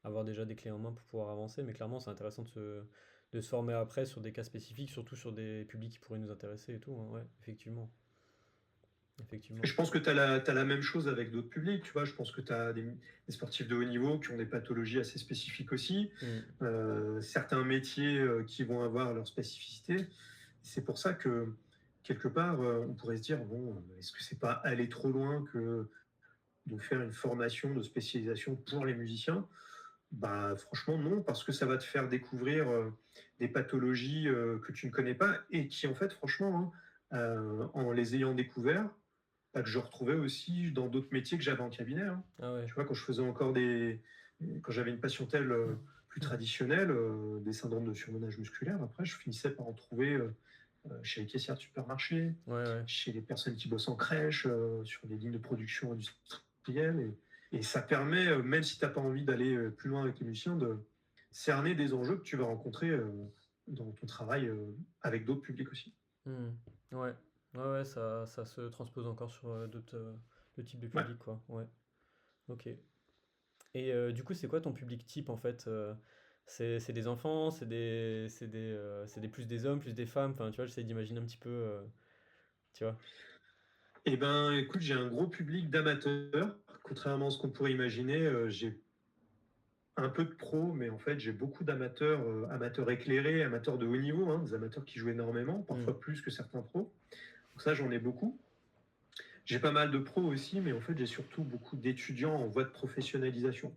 [SPEAKER 1] avoir déjà des clés en main pour pouvoir avancer. Mais clairement, c'est intéressant de se former après sur des cas spécifiques, surtout sur des publics qui pourraient nous intéresser et tout, hein. Ouais, effectivement.
[SPEAKER 2] Et
[SPEAKER 1] Effectivement.
[SPEAKER 2] je pense que tu as, la même chose avec d'autres publics. Tu vois, je pense que tu as des sportifs de haut niveau qui ont des pathologies assez spécifiques aussi,
[SPEAKER 1] Mm.
[SPEAKER 2] certains métiers qui vont avoir leur spécificité. C'est pour ça que, quelque part, on pourrait se dire, bon, est-ce que c'est pas aller trop loin que de faire une formation de spécialisation pour les musiciens? Franchement, non, parce que ça va te faire découvrir des pathologies que tu ne connais pas et qui, en fait, franchement, en les ayant découvertes, que je retrouvais aussi dans d'autres métiers que j'avais en cabinet, hein.
[SPEAKER 1] Ah ouais.
[SPEAKER 2] Tu vois, quand je faisais encore quand j'avais une patientèle plus traditionnelle, des syndromes de surmenage musculaire, après, je finissais par en trouver chez les caissières de supermarché,
[SPEAKER 1] Ouais, ouais.
[SPEAKER 2] chez les personnes qui bossent en crèche, sur des lignes de production industrielle. Et ça permet, même si tu n'as pas envie d'aller plus loin avec les musiciens, de cerner des enjeux que tu vas rencontrer dans ton travail avec d'autres publics aussi.
[SPEAKER 1] Hmm. Ouais, ouais, ouais, ça se transpose encore sur d'autres types de
[SPEAKER 2] Ouais.
[SPEAKER 1] public, quoi. Ouais, ok. Et du coup, c'est quoi ton public type en fait? C'est des enfants, c'est plus des hommes, plus des femmes. Enfin, tu vois, j'essaie d'imaginer un petit peu, tu vois.
[SPEAKER 2] Eh ben, écoute, j'ai un gros public d'amateurs. Contrairement à ce qu'on pourrait imaginer, j'ai un peu de pros, mais en fait, j'ai beaucoup d'amateurs, amateurs éclairés, amateurs de haut niveau, hein, des amateurs qui jouent énormément,
[SPEAKER 1] Hmm.
[SPEAKER 2] parfois plus que certains pros. Donc ça, j'en ai beaucoup. J'ai pas mal de pros aussi, mais en fait, j'ai surtout beaucoup d'étudiants en voie de professionnalisation.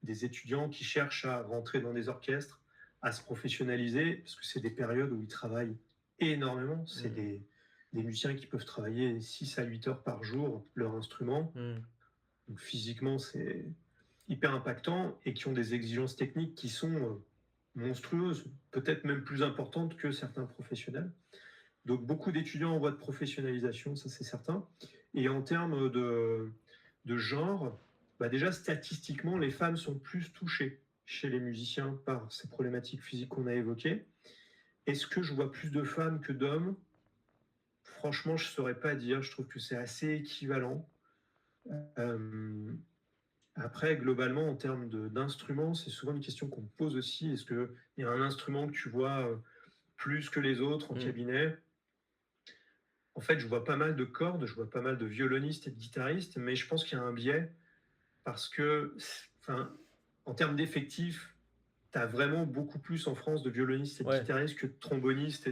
[SPEAKER 2] Des étudiants qui cherchent à rentrer dans des orchestres, à se professionnaliser, parce que c'est des périodes où ils travaillent énormément. C'est
[SPEAKER 1] Mm.
[SPEAKER 2] des musiciens qui peuvent travailler 6 à 8 heures par jour leur instrument.
[SPEAKER 1] Mm.
[SPEAKER 2] Donc physiquement, c'est hyper impactant et qui ont des exigences techniques qui sont monstrueuses, peut-être même plus importantes que certains professionnels. Donc beaucoup d'étudiants en voie de professionnalisation, ça c'est certain. Et en termes de genre, bah déjà statistiquement, les femmes sont plus touchées chez les musiciens par ces problématiques physiques qu'on a évoquées. Est-ce que je vois plus de femmes que d'hommes? Franchement, je ne saurais pas dire. Je trouve que c'est assez équivalent. Euh, Après, globalement, en termes d'instruments, c'est souvent une question qu'on me pose aussi. Est-ce qu'il y a un instrument que tu vois plus que les autres en
[SPEAKER 1] Mm.
[SPEAKER 2] cabinet? En fait, je vois pas mal de cordes, je vois pas mal de violonistes et de guitaristes, mais je pense qu'il y a un biais parce que, enfin, en termes d'effectifs, tu as vraiment beaucoup plus en France de violonistes et de
[SPEAKER 1] Ouais,
[SPEAKER 2] guitaristes que de trombonistes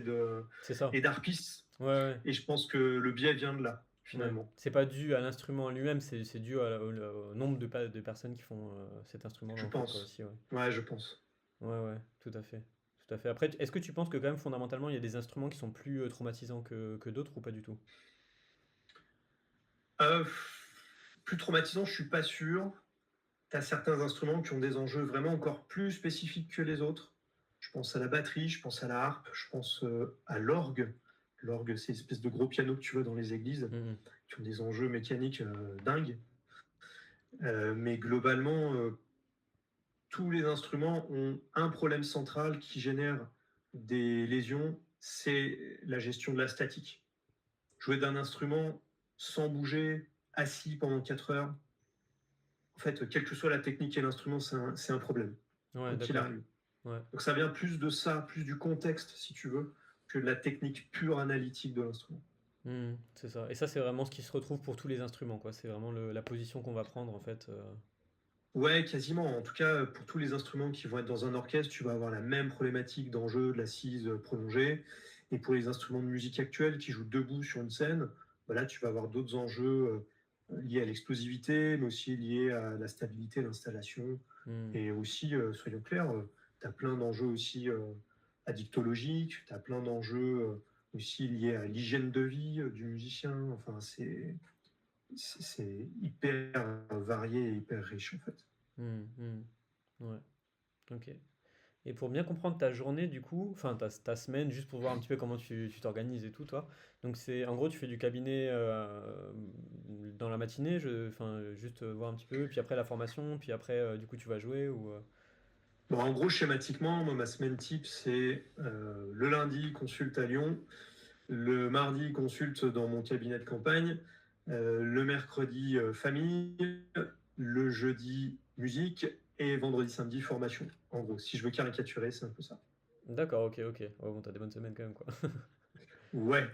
[SPEAKER 1] c'est ça.
[SPEAKER 2] et d'harpistes.
[SPEAKER 1] Ouais, ouais.
[SPEAKER 2] Et je pense que le biais vient de là,
[SPEAKER 1] Ouais.
[SPEAKER 2] finalement.
[SPEAKER 1] C'est pas dû à l'instrument en lui-même, c'est dû au nombre de personnes qui font cet instrument
[SPEAKER 2] Je
[SPEAKER 1] dans le groupe quoi,
[SPEAKER 2] pense.
[SPEAKER 1] aussi. Ouais.
[SPEAKER 2] Ouais, je pense.
[SPEAKER 1] Ouais, ouais, tout à fait. Tout à fait. Après, est-ce que tu penses que quand même fondamentalement il y a des instruments qui sont plus traumatisants que d'autres ou pas du tout?
[SPEAKER 2] Euh, Plus traumatisant, je suis pas sûr. Tu as certains instruments qui ont des enjeux vraiment encore plus spécifiques que les autres. Je pense à la batterie, je pense à la harpe, je pense à l'orgue. L'orgue, c'est une espèce de gros piano que tu vois dans les églises,
[SPEAKER 1] Mhm.
[SPEAKER 2] qui ont des enjeux mécaniques dingues. Mais globalement, tous les instruments ont un problème central qui génère des lésions, c'est la gestion de la statique. Jouer d'un instrument sans bouger, assis pendant 4 heures, en fait, quelle que soit la technique et l'instrument, c'est un problème,
[SPEAKER 1] Ouais,
[SPEAKER 2] quoi qu'il
[SPEAKER 1] d'accord.
[SPEAKER 2] arrive.
[SPEAKER 1] Ouais.
[SPEAKER 2] Donc ça vient plus de ça, plus du contexte, si tu veux, que de la technique pure analytique de l'instrument.
[SPEAKER 1] Mhm, c'est ça. Et ça, c'est vraiment ce qui se retrouve pour tous les instruments, quoi. C'est vraiment la position qu'on va prendre, en fait.
[SPEAKER 2] Ouais, quasiment. En tout cas, pour tous les instruments qui vont être dans un orchestre, tu vas avoir la même problématique d'enjeu de l'assise prolongée. Et pour les instruments de musique actuels qui jouent debout sur une scène, voilà, tu vas avoir d'autres enjeux liés à l'explosivité, mais aussi liés à la stabilité de l'installation.
[SPEAKER 1] Mhm.
[SPEAKER 2] Et aussi, soyons clairs, tu as plein d'enjeux aussi addictologiques, tu as plein d'enjeux aussi liés à l'hygiène de vie du musicien. Enfin, c'est hyper varié et hyper riche en fait.
[SPEAKER 1] Mhm, mhm. Ouais, ok. Et pour bien comprendre ta journée, du coup, enfin ta semaine, juste pour voir un petit peu comment tu t'organises et tout, toi. Donc c'est, en gros, tu fais du cabinet dans la matinée, enfin, juste voir un petit peu, puis après la formation, puis après, du coup, tu vas jouer ou.
[SPEAKER 2] Bon, en gros, schématiquement, moi, ma semaine type, c'est le lundi, consulte à Lyon, le mardi, consulte dans mon cabinet de campagne, le mercredi, famille, le jeudi, musique, et vendredi, samedi, formation. En gros, si je veux caricaturer, c'est un peu ça.
[SPEAKER 1] D'accord, ok, ok. Ouais, bon, t'as des bonnes semaines quand même, quoi.
[SPEAKER 2] Ouais.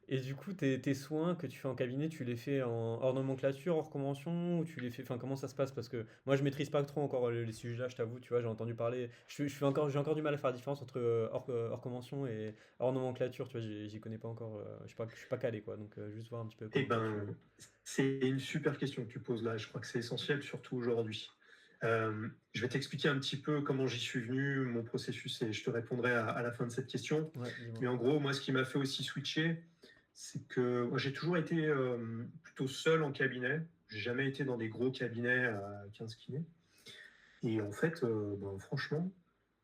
[SPEAKER 1] Et du coup, tes soins que tu fais en cabinet, tu les fais hors nomenclature, hors convention, ou tu les fais, enfin, comment ça se passe? Parce que moi, je maîtrise pas trop encore les sujets-là, je t'avoue, tu vois, j'ai entendu parler, j'ai encore du mal à faire la différence entre hors convention et hors nomenclature, tu vois, j'y connais pas encore, je suis pas calé, quoi, donc juste voir un petit peu
[SPEAKER 2] Eh
[SPEAKER 1] comment toi tu.
[SPEAKER 2] ben, c'est une super question que tu poses là. Je crois que c'est essentiel, surtout aujourd'hui. Je vais t'expliquer un petit peu comment j'y suis venu, mon processus, et je te répondrai à la fin de cette question.
[SPEAKER 1] Ouais, dis-moi.
[SPEAKER 2] Mais en gros, moi, ce qui m'a fait aussi switcher, c'est que moi, j'ai toujours été plutôt seul en cabinet. J'ai jamais été dans des gros cabinets à 15 kinés. Et en fait, ben, franchement,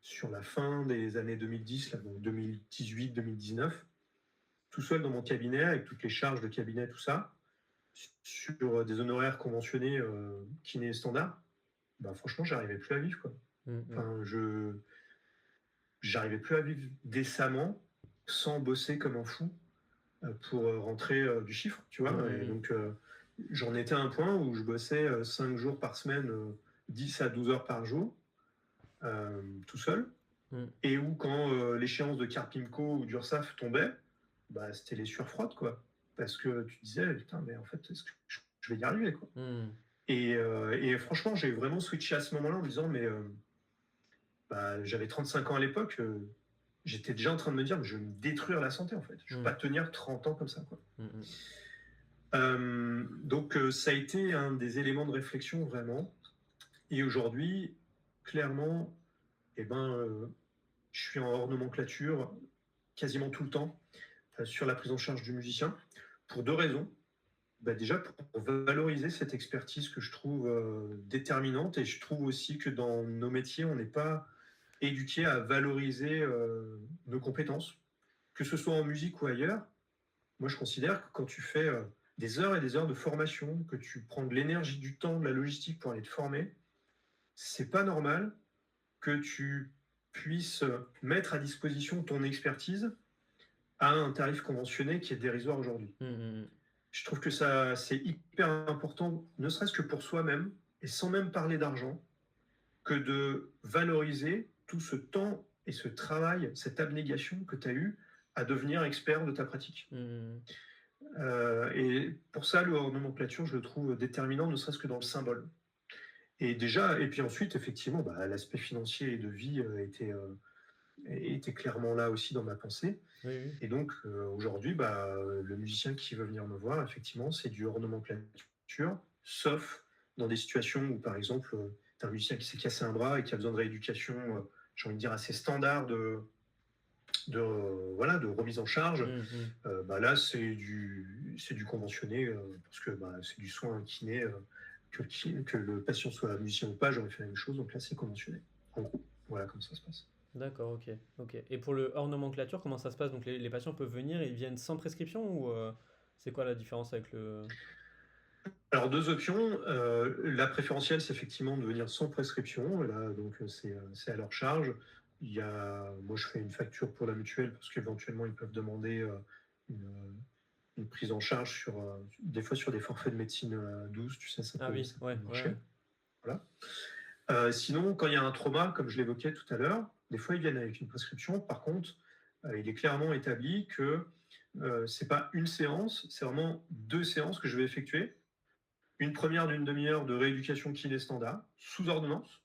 [SPEAKER 2] sur la fin des années 2010, là, donc 2018-2019, tout seul dans mon cabinet, avec toutes les charges de cabinet, tout ça, sur des honoraires conventionnés kiné standard, bah, franchement, j'arrivais plus à vivre, quoi.
[SPEAKER 1] Mm, mm.
[SPEAKER 2] Enfin, j'arrivais plus à vivre décemment sans bosser comme un fou pour rentrer du chiffre, tu
[SPEAKER 1] Mm,
[SPEAKER 2] vois. Et
[SPEAKER 1] mm,
[SPEAKER 2] donc, j'en étais à un point où je bossais 5 jours par semaine, 10 à 12 heures par jour, tout seul.
[SPEAKER 1] mm. Mm.
[SPEAKER 2] Et où, quand l'échéance de Carpimco ou d'Ursaf tombait, bah, c'était les sueurs froides, quoi. Parce que tu disais, putain, mais en fait, est-ce que je vais y arriver, quoi.
[SPEAKER 1] Mm.
[SPEAKER 2] Et franchement, j'ai vraiment switché à ce moment-là en me disant, mais bah, j'avais 35 ans à l'époque, j'étais déjà en train de me dire, mais je vais me détruire la santé en fait. Je ne vais pas tenir 30 ans comme ça, quoi. Donc ça a été un des éléments de réflexion vraiment. Et aujourd'hui, clairement, eh ben, je suis en hors nomenclature quasiment tout le temps sur la prise en charge du musicien pour deux raisons. Bah déjà pour valoriser cette expertise que je trouve déterminante, et je trouve aussi que dans nos métiers, on n'est pas éduqué à valoriser nos compétences, que ce soit en musique ou ailleurs. Moi, je considère que quand tu fais des heures et des heures de formation, que tu prends de l'énergie, du temps, de la logistique pour aller te former, c'est pas normal que tu puisses mettre à disposition ton expertise à un tarif conventionné qui est dérisoire aujourd'hui. Je trouve que ça, c'est hyper important, ne serait-ce que pour soi-même, et sans même parler d'argent, que de valoriser tout ce temps et ce travail, cette abnégation que tu as eu à devenir expert de ta pratique. Et pour ça, le hors nomenclature, je le trouve déterminant, ne serait-ce que dans le symbole. Et déjà, et puis ensuite, effectivement, bah, l'aspect financier et de vie était clairement là aussi dans ma pensée. Et donc, aujourd'hui, bah, le musicien qui veut venir me voir, effectivement, c'est du hors nomenclature, sauf dans des situations où, par exemple, tu as un musicien qui s'est cassé un bras et qui a besoin de rééducation, j'ai envie de dire, assez standard voilà, de remise en charge. Bah, là, c'est du conventionné, parce que bah, c'est du soin kiné. Que le patient soit musicien ou pas, j'aurais fait la même chose, donc là, c'est conventionné. En gros, voilà comment ça se passe.
[SPEAKER 1] D'accord, ok, ok. Et pour le hors nomenclature, comment ça se passe? Donc les patients peuvent venir et ils viennent sans prescription ou c'est quoi la différence avec le...
[SPEAKER 2] Alors, deux options. La préférentielle, c'est effectivement de venir sans prescription. Là, donc, c'est à leur charge. Moi, je fais une facture pour la mutuelle parce qu'éventuellement, ils peuvent demander une prise en charge des fois sur des forfaits de médecine douce. Tu sais, ça
[SPEAKER 1] Ah
[SPEAKER 2] peut,
[SPEAKER 1] oui,
[SPEAKER 2] ça peut
[SPEAKER 1] ouais,
[SPEAKER 2] marcher.
[SPEAKER 1] ouais.
[SPEAKER 2] Voilà. Sinon, quand il y a un trauma, comme je l'évoquais tout à l'heure, des fois, ils viennent avec une prescription. Par contre, il est clairement établi que c'est pas une séance, c'est vraiment deux séances que je vais effectuer. Une première d'une demi-heure de rééducation kiné standard, sous ordonnance,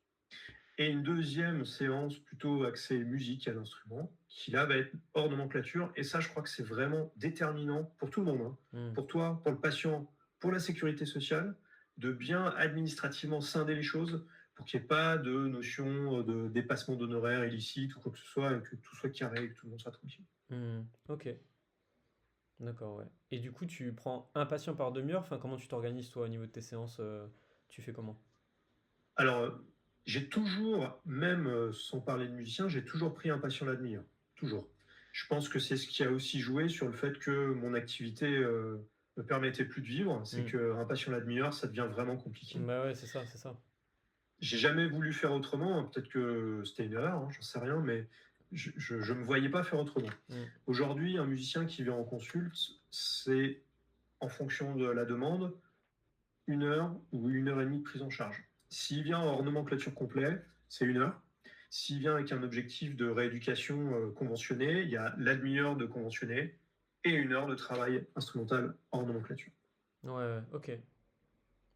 [SPEAKER 2] et une deuxième séance plutôt axée musique à l'instrument, qui là va être hors nomenclature. Et ça, je crois que c'est vraiment déterminant pour tout le monde, hein. Pour toi, pour le patient, pour la sécurité sociale, de bien administrativement scinder les choses pour qu'il n'y ait pas de notion de dépassement d'honoraires illicites ou quoi que ce soit, et que tout soit carré et que tout le monde soit tranquille.
[SPEAKER 1] Ok, d'accord, ouais. Et du coup, tu prends un patient par demi-heure, enfin, comment tu t'organises toi au niveau de tes séances, tu fais comment?
[SPEAKER 2] Alors, j'ai toujours, même sans parler de musicien, j'ai toujours pris un patient la demi-heure. Toujours. Je pense que c'est ce qui a aussi joué sur le fait que mon activité me permettait plus de vivre. C'est qu'un patient la demi-heure, ça devient vraiment compliqué.
[SPEAKER 1] Bah ouais, c'est ça, c'est ça.
[SPEAKER 2] J'ai jamais voulu faire autrement. Peut-être que c'était une erreur, hein, j'en sais rien, mais je ne me voyais pas faire autrement. Aujourd'hui, un musicien qui vient en consulte, c'est en fonction de la demande, 1 heure ou 1 heure et demie de prise en charge. S'il vient hors nomenclature complet, c'est 1 heure. S'il vient avec un objectif de rééducation conventionné, il y a la demi-heure de conventionné et 1 heure de travail instrumental hors nomenclature.
[SPEAKER 1] Ouais, ouais, ok,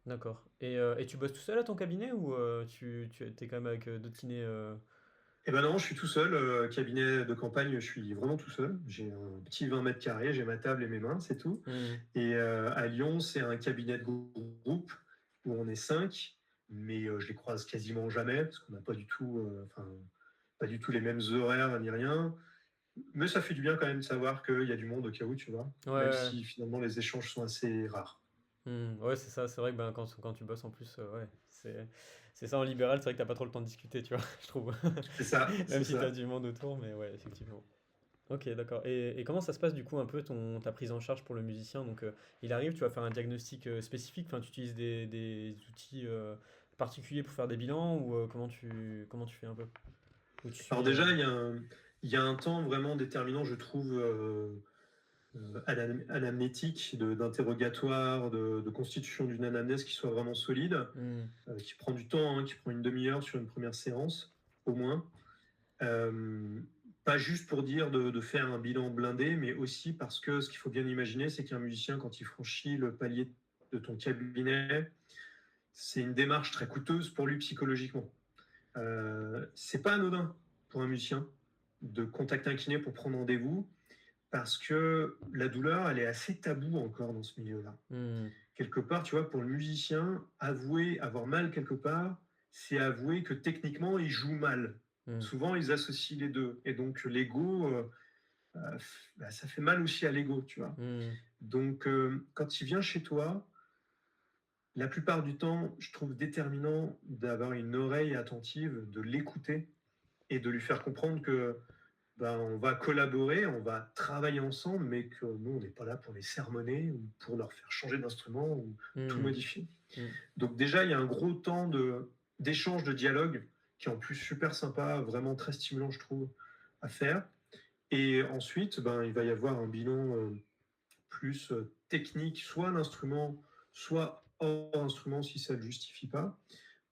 [SPEAKER 1] d'accord. Et tu bosses tout seul à ton cabinet ou tu es quand même avec d'autres kinés
[SPEAKER 2] Eh ben non, je suis tout seul. Cabinet de campagne, je suis vraiment tout seul. J'ai un petit 20 mètres carrés, j'ai ma table et mes mains, c'est tout. Et à Lyon, c'est un cabinet de groupe où on est 5, mais je les croise quasiment jamais parce qu'on n'a pas du tout les mêmes horaires ni rien. Mais ça fait du bien quand même de savoir qu'il y a du monde au cas où, tu vois,
[SPEAKER 1] Ouais,
[SPEAKER 2] même
[SPEAKER 1] ouais.
[SPEAKER 2] si finalement les échanges sont assez rares.
[SPEAKER 1] Ouais, c'est ça, c'est vrai que ben, quand tu bosses en plus, ouais, c'est ça en libéral, c'est vrai que t'as pas trop le temps de discuter, tu vois, je trouve.
[SPEAKER 2] C'est ça,
[SPEAKER 1] Même
[SPEAKER 2] c'est
[SPEAKER 1] si t'as
[SPEAKER 2] ça.
[SPEAKER 1] du monde autour, mais ouais, effectivement. Ok, d'accord. Et comment ça se passe du coup un peu ta prise en charge pour le musicien? Donc il arrive, tu vas faire un diagnostic spécifique, enfin tu utilises des outils particuliers pour faire des bilans ou comment tu fais un peu? Ou tu
[SPEAKER 2] Alors
[SPEAKER 1] suis...
[SPEAKER 2] déjà, il y a un temps vraiment déterminant, je trouve, anamnétique, d'interrogatoire, de constitution d'une anamnèse qui soit vraiment solide, qui prend du temps, hein, qui prend une demi-heure sur une première séance, au moins. Pas juste pour dire de faire un bilan blindé, mais aussi parce que ce qu'il faut bien imaginer, c'est qu'un musicien, quand il franchit le palier de ton cabinet, c'est une démarche très coûteuse pour lui psychologiquement. C'est pas anodin pour un musicien de contacter un kiné pour prendre rendez-vous parce que la douleur, elle est assez taboue encore dans ce milieu-là.
[SPEAKER 1] Hmm,
[SPEAKER 2] Quelque part, tu vois, pour le musicien, avouer avoir mal quelque part, c'est avouer que techniquement, il joue mal.
[SPEAKER 1] hmm,
[SPEAKER 2] Souvent, ils associent les deux. Et donc, l'ego, bah, ça fait mal aussi à l'ego, tu vois.
[SPEAKER 1] hmm,
[SPEAKER 2] Donc, quand il vient chez toi, la plupart du temps, je trouve déterminant d'avoir une oreille attentive, de l'écouter et de lui faire comprendre que ben, on va collaborer, on va travailler ensemble, mais que nous, on n'est pas là pour les sermonner ou pour leur faire changer d'instrument ou tout
[SPEAKER 1] hmm,
[SPEAKER 2] modifier.
[SPEAKER 1] hmm.
[SPEAKER 2] Donc déjà, il y a un gros temps d'échange, de dialogue, qui est en plus super sympa, vraiment très stimulant, je trouve, à faire. Et ensuite, ben, il va y avoir un bilan plus technique, soit l'instrument, soit hors instrument si ça ne le justifie pas,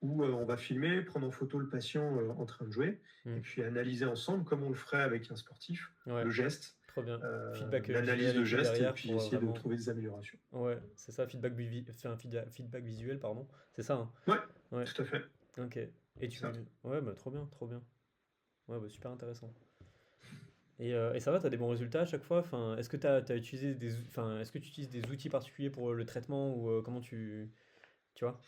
[SPEAKER 2] où on va filmer, prendre en photo le patient en train de jouer, et
[SPEAKER 1] Hmm.
[SPEAKER 2] puis analyser ensemble, comme on le ferait avec un sportif,
[SPEAKER 1] Ouais,
[SPEAKER 2] le geste,
[SPEAKER 1] trop bien. Feedback
[SPEAKER 2] l'analyse
[SPEAKER 1] visuel et
[SPEAKER 2] de
[SPEAKER 1] tout
[SPEAKER 2] geste, et
[SPEAKER 1] derrière
[SPEAKER 2] puis
[SPEAKER 1] pour
[SPEAKER 2] essayer de
[SPEAKER 1] vraiment.
[SPEAKER 2] trouver des améliorations.
[SPEAKER 1] Ouais, c'est ça, enfin, feedback visuel, pardon. C'est ça, hein.
[SPEAKER 2] Ouais,
[SPEAKER 1] Ouais,
[SPEAKER 2] tout à fait.
[SPEAKER 1] ok. Et
[SPEAKER 2] C'est ça.
[SPEAKER 1] Ouais, bah trop bien, trop bien. Ouais, bah super intéressant. Et ça va, t'as des bons résultats à chaque fois? Enfin, est-ce que t'as utilisé enfin, est-ce que tu utilises des outils particuliers pour le traitement ou comment tu vois?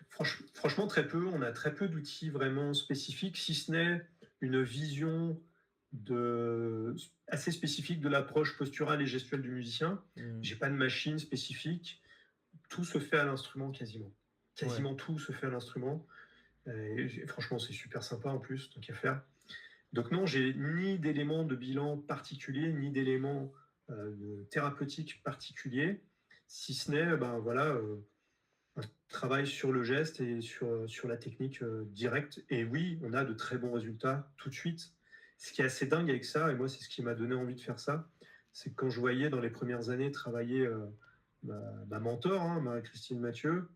[SPEAKER 2] Franchement, très peu. On a très peu d'outils vraiment spécifiques, si ce n'est une vision assez spécifique de l'approche posturale et gestuelle du musicien.
[SPEAKER 1] Hmm.
[SPEAKER 2] J'ai pas de machine spécifique. Tout se fait à l'instrument quasiment.
[SPEAKER 1] Ouais.
[SPEAKER 2] Quasiment tout se fait à l'instrument. Et franchement, c'est super sympa en plus, tant qu'à faire. Donc non, j'ai ni d'éléments de bilan particuliers, ni d'éléments de thérapeutique particuliers, si ce n'est, ben voilà, un travail sur le geste et sur la technique directe. Et oui, on a de très bons résultats tout de suite. Ce qui est assez dingue avec ça, et moi c'est ce qui m'a donné envie de faire ça, c'est que quand je voyais dans les premières années travailler ma mentor, hein, Marie-Christine Mathieu,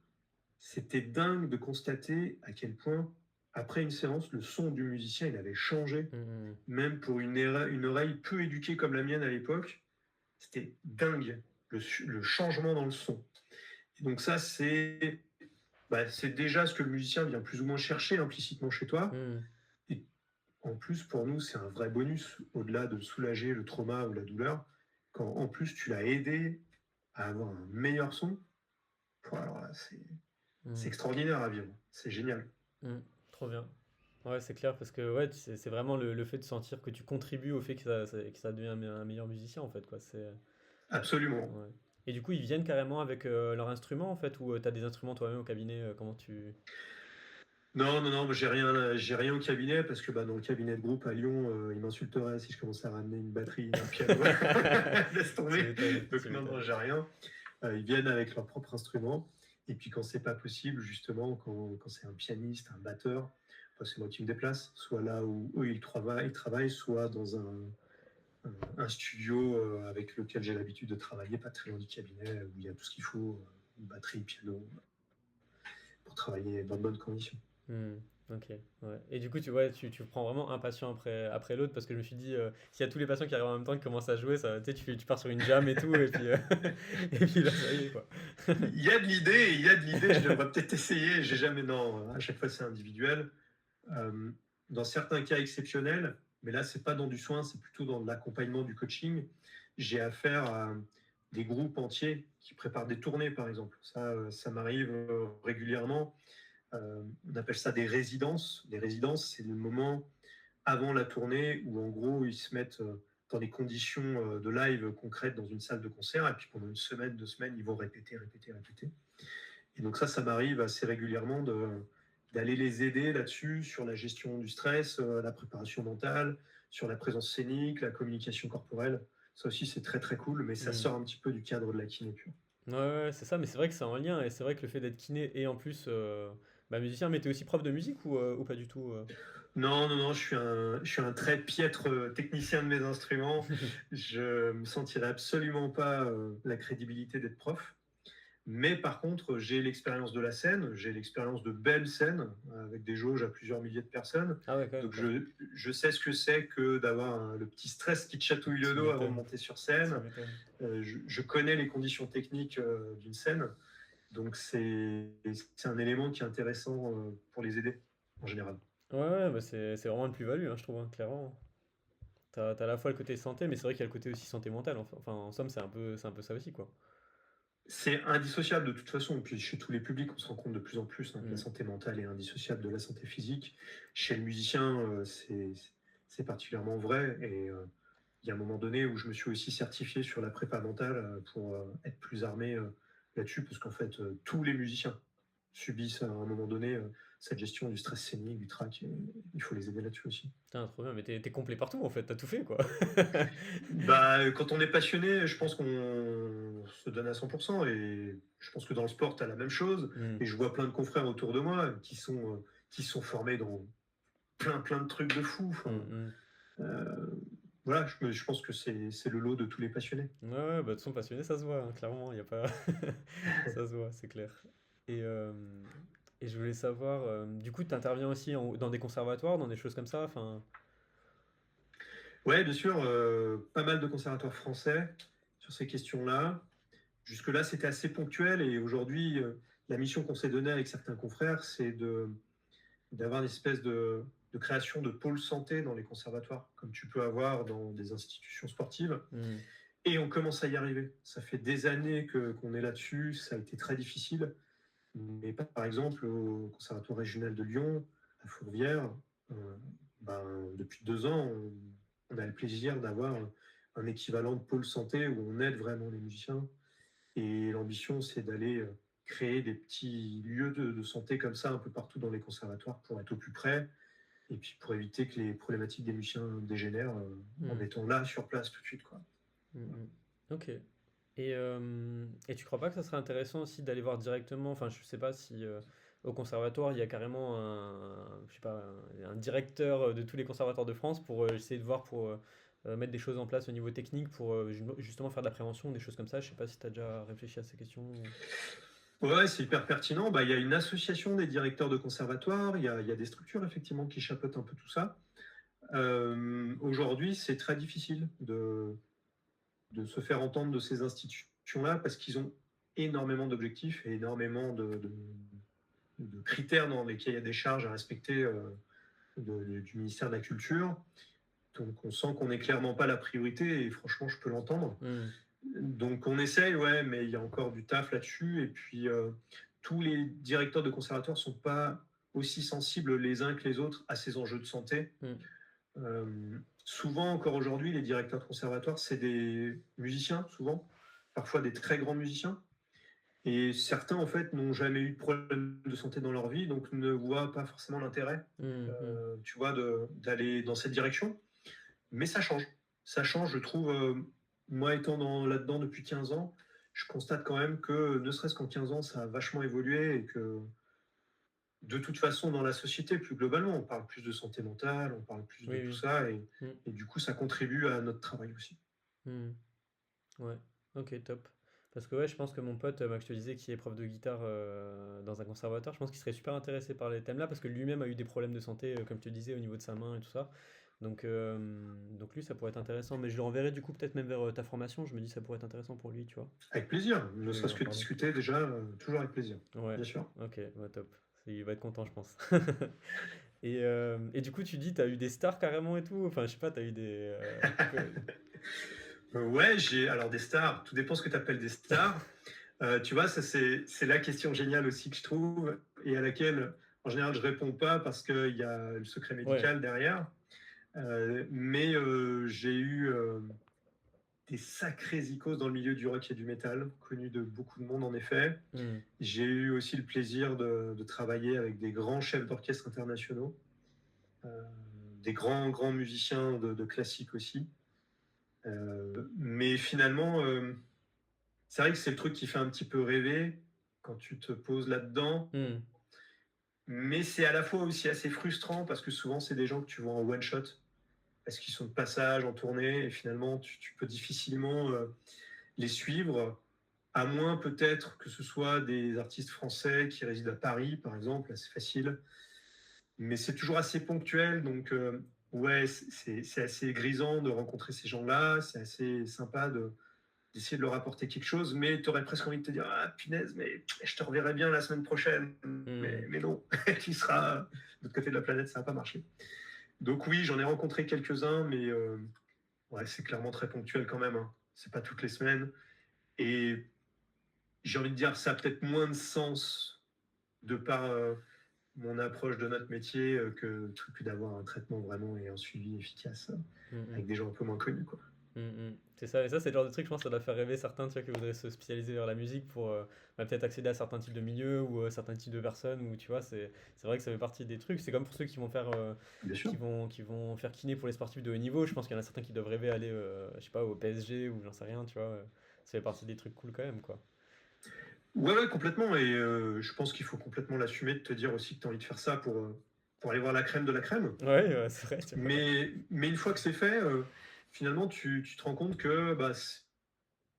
[SPEAKER 2] c'était dingue de constater à quel point, après une séance, le son du musicien, il avait changé.
[SPEAKER 1] Hmm.
[SPEAKER 2] Même pour une oreille peu éduquée comme la mienne à l'époque, c'était dingue, le changement dans le son. Et donc ça, c'est déjà ce que le musicien vient plus ou moins chercher implicitement chez toi.
[SPEAKER 1] Hmm.
[SPEAKER 2] Et en plus, pour nous, c'est un vrai bonus, au-delà de soulager le trauma ou la douleur, quand en plus tu l'as aidé à avoir un meilleur son. Alors là, c'est
[SPEAKER 1] Hmm.
[SPEAKER 2] extraordinaire à vivre, c'est génial.
[SPEAKER 1] Hmm. Trop bien. Ouais, c'est clair parce que ouais, c'est vraiment le fait de sentir que tu contribues au fait que ça devient un meilleur musicien en fait, quoi.
[SPEAKER 2] Absolument.
[SPEAKER 1] Ouais. Et du coup, ils viennent carrément avec leur instrument en fait, ou t'as des instruments toi-même au cabinet, comment tu.
[SPEAKER 2] Non, non, non, j'ai rien au cabinet parce que bah, dans le cabinet de groupe à Lyon, ils m'insulteraient si je commençais à ramener une batterie, un piano. Laisse
[SPEAKER 1] Tu
[SPEAKER 2] tomber.
[SPEAKER 1] m'étonnes, tu
[SPEAKER 2] Donc non, non,
[SPEAKER 1] m'étonnes.
[SPEAKER 2] j'ai rien. Ils viennent avec leur propre instrument. Et puis quand c'est pas possible, justement, quand c'est un pianiste, un batteur, bah, c'est moi qui me déplace, soit là où eux ils travaillent, soit dans un studio avec lequel j'ai l'habitude de travailler, pas très loin du cabinet, où il y a tout ce qu'il faut, une batterie, piano, pour travailler dans de bonnes conditions.
[SPEAKER 1] Hmm, ok, ouais. Et du coup, tu prends vraiment un patient après l'autre parce que je me suis dit, s'il y a tous les patients qui arrivent en même temps qui commencent à jouer, ça, tu sais, tu pars sur une jam et tout, et puis, et puis là, ça y est, quoi.
[SPEAKER 2] Il y a de l'idée, il y a de l'idée, je devrais peut-être essayer. J'ai jamais, non, à chaque fois c'est individuel. Euh, dans certains cas exceptionnels, mais là c'est pas dans du soin, c'est plutôt dans l'accompagnement du coaching. J'ai affaire à des groupes entiers qui préparent des tournées, par exemple. Ça m'arrive régulièrement. On appelle ça des résidences. Les résidences, c'est le moment avant la tournée où en gros ils se mettent dans des conditions de live concrètes dans une salle de concert et puis pendant une semaine, 2 semaines, ils vont répéter, répéter, répéter. Et donc ça m'arrive assez régulièrement d'aller les aider là-dessus sur la gestion du stress, la préparation mentale, sur la présence scénique, la communication corporelle. Ça aussi c'est très très cool, mais ça
[SPEAKER 1] Hmm.
[SPEAKER 2] sort un petit peu du cadre de la kiné pure.
[SPEAKER 1] Ouais, ouais, c'est ça, mais c'est vrai que c'est en lien, et c'est vrai que le fait d'être kiné et en plus bah, musicien, mais t'es aussi prof de musique ou pas du tout
[SPEAKER 2] Non, non, non, je suis un très piètre technicien de mes instruments. Je me sentirais absolument pas la crédibilité d'être prof. Mais par contre, j'ai l'expérience de la scène, j'ai l'expérience de belles scènes avec des jauges à plusieurs milliers de personnes.
[SPEAKER 1] Ah ouais, quand même,
[SPEAKER 2] Donc
[SPEAKER 1] quoi.
[SPEAKER 2] je sais ce que c'est que d'avoir le petit stress qui te chatouille le
[SPEAKER 1] Tu
[SPEAKER 2] dos avant de
[SPEAKER 1] m'étonnes,
[SPEAKER 2] monter sur
[SPEAKER 1] tu
[SPEAKER 2] scène.
[SPEAKER 1] m'étonnes.
[SPEAKER 2] Je connais les conditions techniques d'une scène. Donc c'est un élément qui est intéressant pour les aider en général.
[SPEAKER 1] Ouais, ouais, bah c'est vraiment une plus-value, hein, je trouve, hein, clairement. T'as à la fois le côté santé, mais c'est vrai qu'il y a le côté aussi santé mentale. Enfin, en somme, c'est un peu ça aussi, quoi.
[SPEAKER 2] C'est indissociable de toute façon. Puis chez tous les publics, on se rend compte de plus en plus, que la
[SPEAKER 1] Mm.
[SPEAKER 2] santé mentale est indissociable de la santé physique. Chez le musicien, c'est particulièrement vrai. Et il y a un moment donné où je me suis aussi certifié sur la prépa mentale pour être plus armé là-dessus, parce qu'en fait, tous les musiciens subissent à un moment donné cette gestion du stress scénique, du trac, et il faut les aider là-dessus aussi.
[SPEAKER 1] Putain, trop bien, mais t'es complet partout, en fait, t'as tout fait, quoi.
[SPEAKER 2] Bah, quand on est passionné, je pense qu'on se donne à 100%, et je pense que dans le sport, tu as la même chose.
[SPEAKER 1] Mm.
[SPEAKER 2] Et je vois plein de confrères autour de moi qui sont formés dans plein de trucs de fou.
[SPEAKER 1] Mm,
[SPEAKER 2] Enfin,
[SPEAKER 1] mm.
[SPEAKER 2] euh, voilà, je pense que c'est le lot de tous les passionnés.
[SPEAKER 1] Ouais, ouais, bah, de toute façon, passionné, ça se voit, hein, clairement, il y a pas... Ça se voit, c'est clair. Et, euh, et je voulais savoir, du coup, tu interviens aussi dans des conservatoires, dans des choses comme ça, enfin...
[SPEAKER 2] Ouais, bien sûr, pas mal de conservatoires français sur ces questions-là. Jusque-là, c'était assez ponctuel, et aujourd'hui, la mission qu'on s'est donnée avec certains confrères, c'est d'avoir une espèce de création de pôle santé dans les conservatoires, comme tu peux avoir dans des institutions sportives.
[SPEAKER 1] Hmm.
[SPEAKER 2] Et on commence à y arriver. Ça fait des années qu'on est là-dessus, ça a été très difficile. Mais par exemple, au Conservatoire régional de Lyon, à Fourvière, euh, ben, depuis 2 ans, on a le plaisir d'avoir un équivalent de pôle santé où on aide vraiment les musiciens. Et l'ambition, c'est d'aller créer des petits lieux de santé comme ça un peu partout dans les conservatoires pour être au plus près, et puis pour éviter que les problématiques des musiciens dégénèrent en
[SPEAKER 1] Hmm.
[SPEAKER 2] étant là sur place tout de suite, quoi.
[SPEAKER 1] Hmm, hmm. Ok. Et tu crois pas que ça serait intéressant aussi d'aller voir directement, enfin je sais pas si au conservatoire il y a carrément je sais pas, un directeur de tous les conservatoires de France pour essayer de voir pour mettre des choses en place au niveau technique pour justement faire de la prévention, des choses comme ça. Je sais pas si tu as déjà réfléchi à ces questions.
[SPEAKER 2] Ouais, c'est hyper pertinent. Bah, il y a une association des directeurs de conservatoires, il y a des structures effectivement qui chapeautent un peu tout ça. Aujourd'hui, c'est très difficile de se faire entendre de ces institutions-là parce qu'ils ont énormément d'objectifs et énormément de critères dans lesquels il y a des charges à respecter du ministère de la Culture. Donc on sent qu'on n'est clairement pas la priorité, et franchement, je peux l'entendre.
[SPEAKER 1] Hmm.
[SPEAKER 2] Donc on essaye, ouais, mais il y a encore du taf là-dessus. Et puis tous les directeurs de conservatoires ne sont pas aussi sensibles les uns que les autres à ces enjeux de santé.
[SPEAKER 1] Hmm.
[SPEAKER 2] Euh, Souvent, encore aujourd'hui, les directeurs de conservatoires, c'est des musiciens, souvent, parfois des très grands musiciens. Et certains, en fait, n'ont jamais eu de problème de santé dans leur vie, donc ne voient pas forcément l'intérêt,
[SPEAKER 1] Hmm. Hmm.
[SPEAKER 2] tu vois, d'aller dans cette direction. Mais ça change. Ça change, je trouve. Moi, étant là-dedans depuis 15 ans, je constate quand même que, ne serait-ce qu'en 15 ans, ça a vachement évolué, et que, de toute façon, dans la société, plus globalement, on parle plus de santé mentale, on parle plus de
[SPEAKER 1] Oui,
[SPEAKER 2] tout
[SPEAKER 1] oui.
[SPEAKER 2] ça, et,
[SPEAKER 1] Hmm.
[SPEAKER 2] et du coup, ça contribue à notre travail aussi.
[SPEAKER 1] Hmm. Ouais, ok, top. Parce que ouais, je pense que mon pote, que je te disais, qui est prof de guitare dans un conservatoire, je pense qu'il serait super intéressé par les thèmes-là, parce que lui-même a eu des problèmes de santé, comme je te disais, au niveau de sa main et tout ça. Donc lui, ça pourrait être intéressant. Mais je le renverrai du coup peut-être même vers ta formation. Je me dis ça pourrait être intéressant pour lui, tu vois.
[SPEAKER 2] Avec plaisir,
[SPEAKER 1] Je
[SPEAKER 2] ne
[SPEAKER 1] vais lui
[SPEAKER 2] serait-ce
[SPEAKER 1] en
[SPEAKER 2] que de
[SPEAKER 1] parler.
[SPEAKER 2] discuter déjà, toujours avec plaisir,
[SPEAKER 1] Ouais,
[SPEAKER 2] bien sûr.
[SPEAKER 1] ok, ouais, top. Il va être content, je pense. Et du coup, tu dis, t'as eu des stars carrément et tout. Enfin, je sais pas, t'as eu des.
[SPEAKER 2] Ouais, j'ai alors des stars, tout dépend ce que tu appelles des stars. Tu vois, ça c'est la question géniale aussi que je trouve, et à laquelle en général je réponds pas parce qu'il y a le secret
[SPEAKER 1] Ouais.
[SPEAKER 2] médical derrière. Mais j'ai eu des sacrés icônes dans le milieu du rock et du métal, connus de beaucoup de monde en effet.
[SPEAKER 1] Hmm.
[SPEAKER 2] J'ai eu aussi le plaisir de travailler avec des grands chefs d'orchestre internationaux, euh, des grands musiciens de classique aussi. Mais finalement, c'est vrai que c'est le truc qui fait un petit peu rêver quand tu te poses là-dedans.
[SPEAKER 1] Hmm.
[SPEAKER 2] Mais c'est à la fois aussi assez frustrant parce que souvent, c'est des gens que tu vois en one-shot parce qu'ils sont de passage en tournée, et finalement, tu peux difficilement les suivre, à moins peut-être que ce soit des artistes français qui résident à Paris, par exemple, là c'est facile. Mais c'est toujours assez ponctuel, donc ouais, c'est assez grisant de rencontrer ces gens-là, c'est assez sympa d'essayer de leur apporter quelque chose, mais tu aurais presque envie de te dire, ah punaise, mais je te reverrai bien la semaine prochaine.
[SPEAKER 1] Hmm.
[SPEAKER 2] Mais non, tu seras de l'autre côté de la planète, ça n'a pas marché. Donc oui, j'en ai rencontré quelques-uns, mais Ouais, c'est clairement très ponctuel quand même, hein. C'est pas toutes les semaines. Et j'ai envie de dire, ça a peut-être moins de sens de par mon approche de notre métier que d'avoir un traitement vraiment et un suivi efficace
[SPEAKER 1] Mm,
[SPEAKER 2] avec
[SPEAKER 1] mm.
[SPEAKER 2] des gens un peu moins connus, quoi.
[SPEAKER 1] C'est ça, et ça, c'est le genre de truc, je pense, ça doit faire rêver certains, tu vois, qui voudraient se spécialiser vers la musique pour peut-être accéder à certains types de milieux ou certains types de personnes, ou tu vois, c'est vrai que ça fait partie des trucs. C'est comme pour ceux qui vont faire,
[SPEAKER 2] Bien sûr.
[SPEAKER 1] qui vont faire kiné pour les sportifs de haut niveau. Je pense qu'il y en a certains qui doivent rêver aller, je sais pas, au PSG ou j'en sais rien, tu vois. Ça fait partie des trucs cool quand même, quoi.
[SPEAKER 2] Ouais, ouais, complètement. Et je pense qu'il faut complètement l'assumer de te dire aussi que tu as envie de faire ça pour aller voir la crème de la crème.
[SPEAKER 1] Ouais, c'est vrai, tu vois.
[SPEAKER 2] Mais une fois que c'est fait, finalement, tu te rends compte que bah,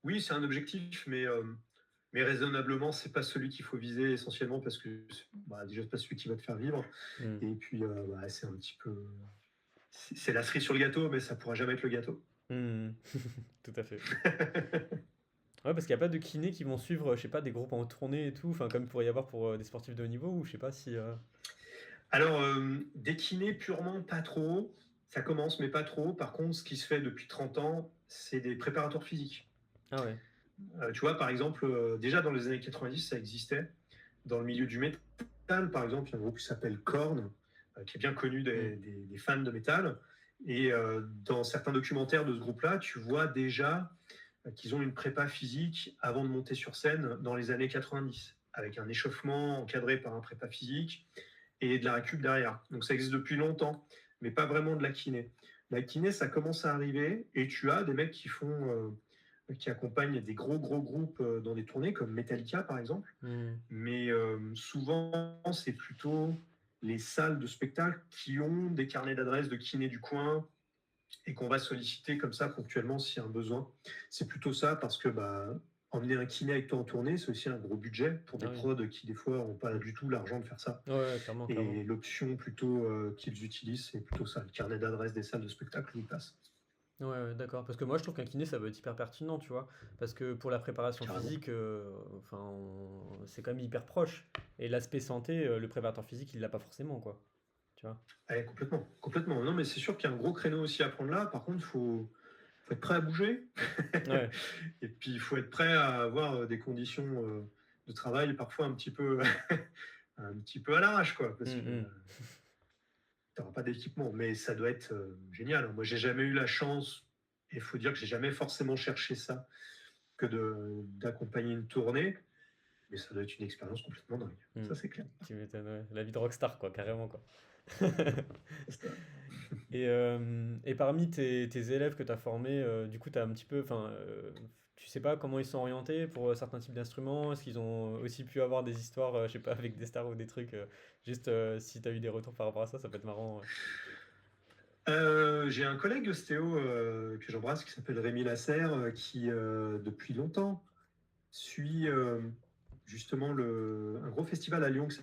[SPEAKER 2] oui, c'est un objectif, mais raisonnablement, c'est pas celui qu'il faut viser essentiellement parce que bah, déjà, c'est pas celui qui va te faire vivre.
[SPEAKER 1] Mm.
[SPEAKER 2] Et puis, bah, c'est un petit peu. C'est la cerise sur le gâteau, mais ça pourra jamais être le gâteau.
[SPEAKER 1] Mm. Tout à fait. Ouais, parce qu'il n'y a pas de kinés qui vont suivre, je sais pas, des groupes en tournée et tout, enfin, comme il pourrait y avoir pour des sportifs de haut niveau, ou je sais pas si.
[SPEAKER 2] Alors, des kinés purement, pas trop. Ça commence, mais pas trop. Par contre, ce qui se fait depuis 30 ans, c'est des préparateurs physiques.
[SPEAKER 1] Ah ouais.
[SPEAKER 2] Tu vois, par exemple, déjà dans les années 90, ça existait. Dans le milieu du métal, par exemple, il y a un groupe qui s'appelle Korn, qui est bien connu
[SPEAKER 1] Mm.
[SPEAKER 2] des fans de métal. Et dans certains documentaires de ce groupe-là, tu vois déjà qu'ils ont une prépa physique avant de monter sur scène dans les années 90, avec un échauffement encadré par un prépa physique et de la récup derrière. Donc ça existe depuis longtemps, mais pas vraiment de la kiné. La kiné, ça commence à arriver et tu as des mecs qui accompagnent des gros groupes dans des tournées comme Metallica par exemple.
[SPEAKER 1] Mm.
[SPEAKER 2] Mais souvent, c'est plutôt les salles de spectacle qui ont des carnets d'adresses de kiné du coin et qu'on va solliciter comme ça ponctuellement s'il y a un besoin. C'est plutôt ça parce que bah, emmener un kiné avec toi en tournée, c'est aussi un gros budget pour
[SPEAKER 1] Ah
[SPEAKER 2] des
[SPEAKER 1] oui.
[SPEAKER 2] prods qui des fois n'ont pas du tout l'argent de faire ça.
[SPEAKER 1] Ouais, ouais, clairement, clairement.
[SPEAKER 2] Et l'option plutôt qu'ils utilisent, c'est plutôt ça, le carnet d'adresses des salles de spectacle où ils passent.
[SPEAKER 1] Ouais, ouais, d'accord. Parce que moi, je trouve qu'un kiné, ça va être hyper pertinent, tu vois. Parce que pour la préparation
[SPEAKER 2] Carrément.
[SPEAKER 1] physique, enfin, c'est quand même hyper proche. Et l'aspect santé, le préparateur physique, il l'a pas forcément, quoi. Tu vois.
[SPEAKER 2] Ouais, complètement, complètement. Non, mais c'est sûr qu'il y a un gros créneau aussi à prendre là. Par contre, faut être prêt à bouger.
[SPEAKER 1] Ouais.
[SPEAKER 2] Et puis, il faut être prêt à avoir des conditions de travail parfois un petit peu, un petit peu à l'arrache, quoi. Parce que
[SPEAKER 1] Mm,
[SPEAKER 2] tu n'auras pas d'équipement. Mais ça doit être génial. Moi, j'ai jamais eu la chance, et il faut dire que j'ai jamais forcément cherché ça, que d'accompagner une tournée. Mais ça doit être une expérience complètement dingue.
[SPEAKER 1] mm,
[SPEAKER 2] Ça,
[SPEAKER 1] mm.
[SPEAKER 2] c'est clair.
[SPEAKER 1] Tu m'étonnes, ouais. La vie de rockstar, quoi, carrément, quoi.
[SPEAKER 2] C'est ça.
[SPEAKER 1] Et parmi tes élèves que tu as formés, du coup, tu as un petit peu, enfin, tu sais pas comment ils sont orientés pour certains types d'instruments? Est-ce qu'ils ont aussi pu avoir des histoires, je sais pas, avec des stars ou des trucs, juste si tu as eu des retours par rapport à ça, ça peut être marrant.
[SPEAKER 2] J'ai un collègue ostéo que j'embrasse qui s'appelle Rémi Lasserre, qui depuis longtemps suit justement un gros festival à Lyon qui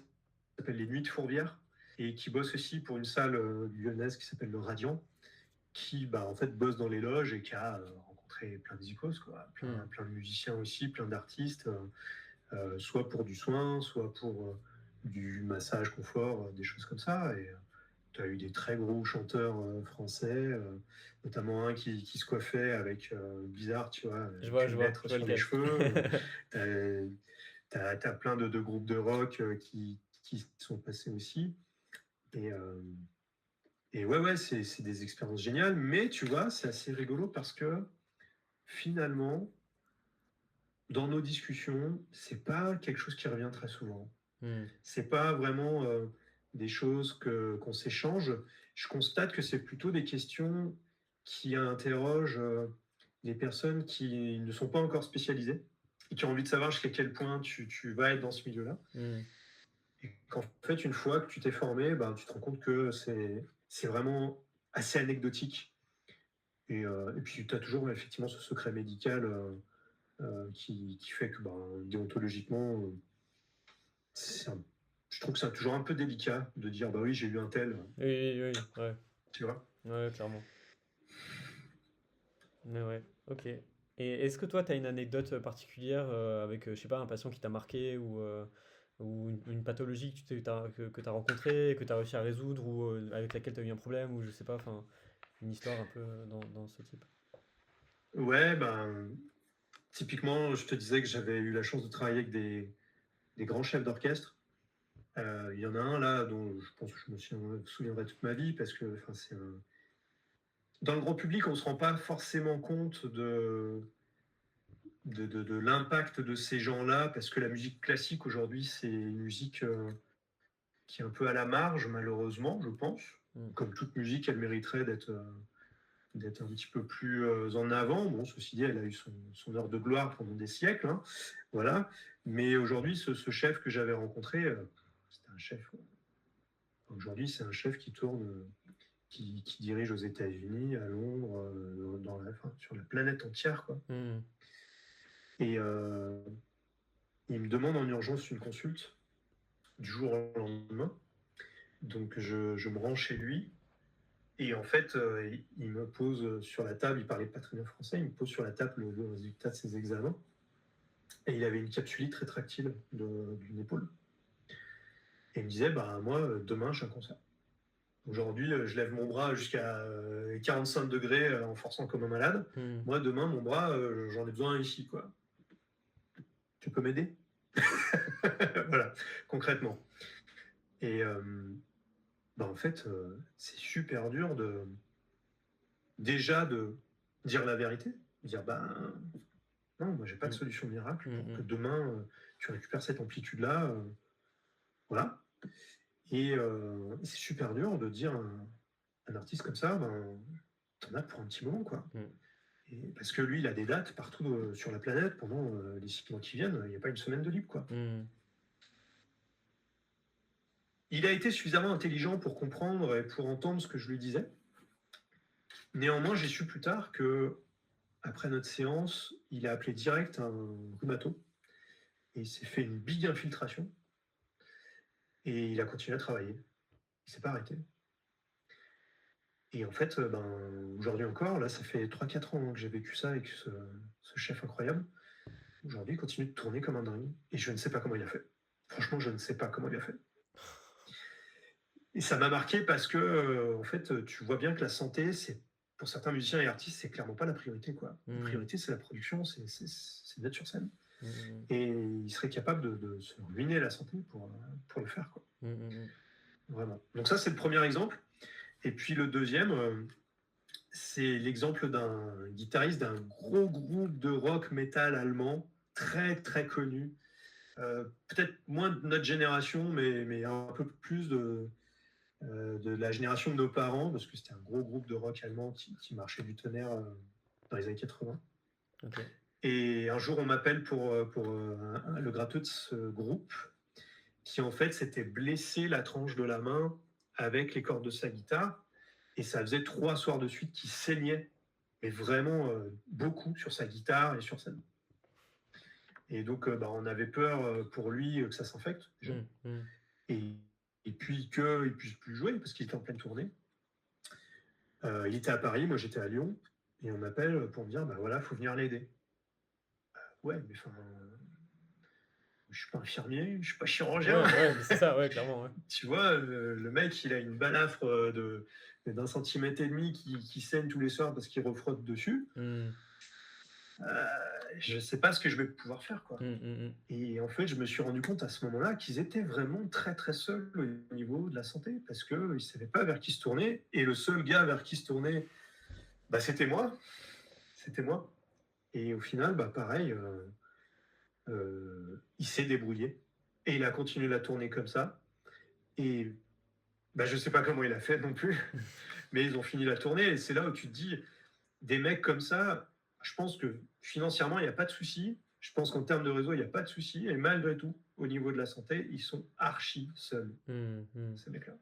[SPEAKER 2] s'appelle les Nuits de Fourvière et qui bosse aussi pour une salle lyonnaise qui s'appelle le Radiant, qui bah, en fait bosse dans les loges et qui a rencontré plein de zikos, quoi,
[SPEAKER 1] Hmm.
[SPEAKER 2] plein de musiciens aussi, plein d'artistes, soit pour du soin, soit pour du massage confort, des choses comme ça. Et tu as eu des très gros chanteurs français, notamment un qui se coiffait avec bizarre, tu vois, avec une
[SPEAKER 1] Je
[SPEAKER 2] lettre
[SPEAKER 1] vois
[SPEAKER 2] sur les
[SPEAKER 1] lequel.
[SPEAKER 2] cheveux. Tu as plein de groupes de rock qui sont passés aussi. Et, ouais, ouais, c'est des expériences géniales. Mais tu vois, c'est assez rigolo parce que finalement, dans nos discussions, c'est pas quelque chose qui revient très souvent.
[SPEAKER 1] Hmm.
[SPEAKER 2] C'est pas vraiment des choses qu'on s'échange. Je constate que c'est plutôt des questions qui interrogent les personnes qui ne sont pas encore spécialisées et qui ont envie de savoir jusqu'à quel point tu vas être dans ce milieu-là.
[SPEAKER 1] Hmm.
[SPEAKER 2] Et qu'en fait, une fois que tu t'es formé, ben, tu te rends compte que c'est vraiment assez anecdotique. Et puis, tu as toujours effectivement ce secret médical qui fait que ben, déontologiquement, c'est un- je trouve que c'est toujours un peu délicat de dire bah oui, j'ai eu un tel,
[SPEAKER 1] Oui, oui, oui, ouais,
[SPEAKER 2] tu vois.
[SPEAKER 1] ouais, clairement. Mais ouais, ok. Et est-ce que toi, tu as une anecdote particulière avec, je sais pas, un patient qui t'a marqué ou une pathologie que tu t'as rencontrée, que tu as réussi à résoudre ou avec laquelle tu as eu un problème ou je sais pas, enfin, une histoire un peu dans ce type.
[SPEAKER 2] Ouais, ben, typiquement, je te disais que j'avais eu la chance de travailler avec des grands chefs d'orchestre. Il y en a un là dont je pense que je me souviendrai toute ma vie parce que enfin, dans le grand public, on ne se rend pas forcément compte de l'impact de ces gens-là parce que la musique classique aujourd'hui, c'est une musique qui est un peu à la marge, malheureusement, je pense. Comme toute musique, elle mériterait d'être un petit peu plus en avant. Bon, ceci dit, elle a eu son heure de gloire pendant des siècles, hein, voilà. Mais aujourd'hui, ce chef que j'avais rencontré, c'était un chef. Aujourd'hui, c'est un chef qui tourne, qui dirige aux États-Unis, à Londres, enfin, sur la planète entière, quoi. Et il me demande en urgence une consulte du jour au lendemain. Donc je me rends chez lui. Et en fait, il me pose sur la table, il parlait pas très bien français, il me pose sur la table le résultat de ses examens. Et il avait une capsulite rétractile d'une épaule. Et il me disait, bah, moi, demain, j'ai un concert. Aujourd'hui, je lève mon bras jusqu'à 45 degrés en forçant comme un malade. Moi, demain, mon bras, j'en ai besoin ici, quoi. Tu peux m'aider? Voilà, concrètement. Et bah, en fait, c'est super dur déjà de dire la vérité, de dire bah non, moi j'ai pas de solution miracle pour que demain tu récupères cette amplitude-là, voilà. Et c'est super dur de dire à un artiste comme ça, ben t'en as pour un petit moment, quoi. Et parce que lui, il a des dates partout sur la planète pendant les 6 mois qui viennent, il n'y a pas une semaine de libre, quoi. Il a été suffisamment intelligent pour comprendre et pour entendre ce que je lui disais. Néanmoins, j'ai su plus tard que, après notre séance, il a appelé direct un rhumato et il s'est fait une big infiltration et il a continué à travailler. Il s'est pas arrêté. Et en fait, ben, aujourd'hui encore, là, ça fait 3-4 ans que j'ai vécu ça avec ce chef incroyable. Aujourd'hui, il continue de tourner comme un dingue et je ne sais pas comment il a fait. Franchement, je ne sais pas comment il a fait. Et ça m'a marqué parce que, en fait, tu vois bien que la santé, c'est pour certains musiciens et artistes, c'est clairement pas la priorité, quoi. La priorité, c'est la production, c'est d'être sur scène. Et il serait capable de se ruiner la santé pour le faire, quoi. Vraiment. Donc ça, c'est le premier exemple. Et puis le deuxième, c'est l'exemple d'un guitariste d'un gros groupe de rock metal allemand, très très connu. Peut-être moins de notre génération, mais un peu plus de la génération de nos parents, parce que c'était un gros groupe de rock allemand qui marchait du tonnerre dans les années 80. Okay. Et un jour, on m'appelle pour le gratteux de ce groupe, qui en fait s'était blessé la tranche de la main avec les cordes de sa guitare, et ça faisait 3 soirs de suite qu'il saignait, mais vraiment beaucoup sur sa guitare et sur sa main. Et donc, bah, on avait peur pour lui que ça s'infecte, déjà. Et puis qu'il ne puisse plus jouer parce qu'il était en pleine tournée. Il était à Paris, moi j'étais à Lyon, et on m'appelle pour me dire, bah voilà, il faut venir l'aider. Ouais, mais enfin, je suis pas infirmier, je suis pas chirurgien.
[SPEAKER 1] Ouais, c'est ça, ouais, clairement. Ouais.
[SPEAKER 2] Tu vois, le mec, il a une balafre d'1,5 cm qui saigne tous les soirs parce qu'il refrotte dessus. Je sais pas ce que je vais pouvoir faire, quoi. Et en fait, je me suis rendu compte à ce moment-là qu'ils étaient vraiment très très seuls au niveau de la santé parce qu'ils ne savaient pas vers qui se tourner. Et le seul gars vers qui se tourner, bah, c'était moi. C'était moi. Et au final, bah, pareil, il s'est débrouillé. Et il a continué la tournée comme ça. Et bah, je sais pas comment il a fait non plus. Mais ils ont fini la tournée. Et c'est là où tu te dis, des mecs comme ça, je pense que financièrement, il n'y a pas de souci. Je pense qu'en termes de réseau, il n'y a pas de souci. Et malgré tout, au niveau de la santé, ils sont archi seuls, ces mecs-là.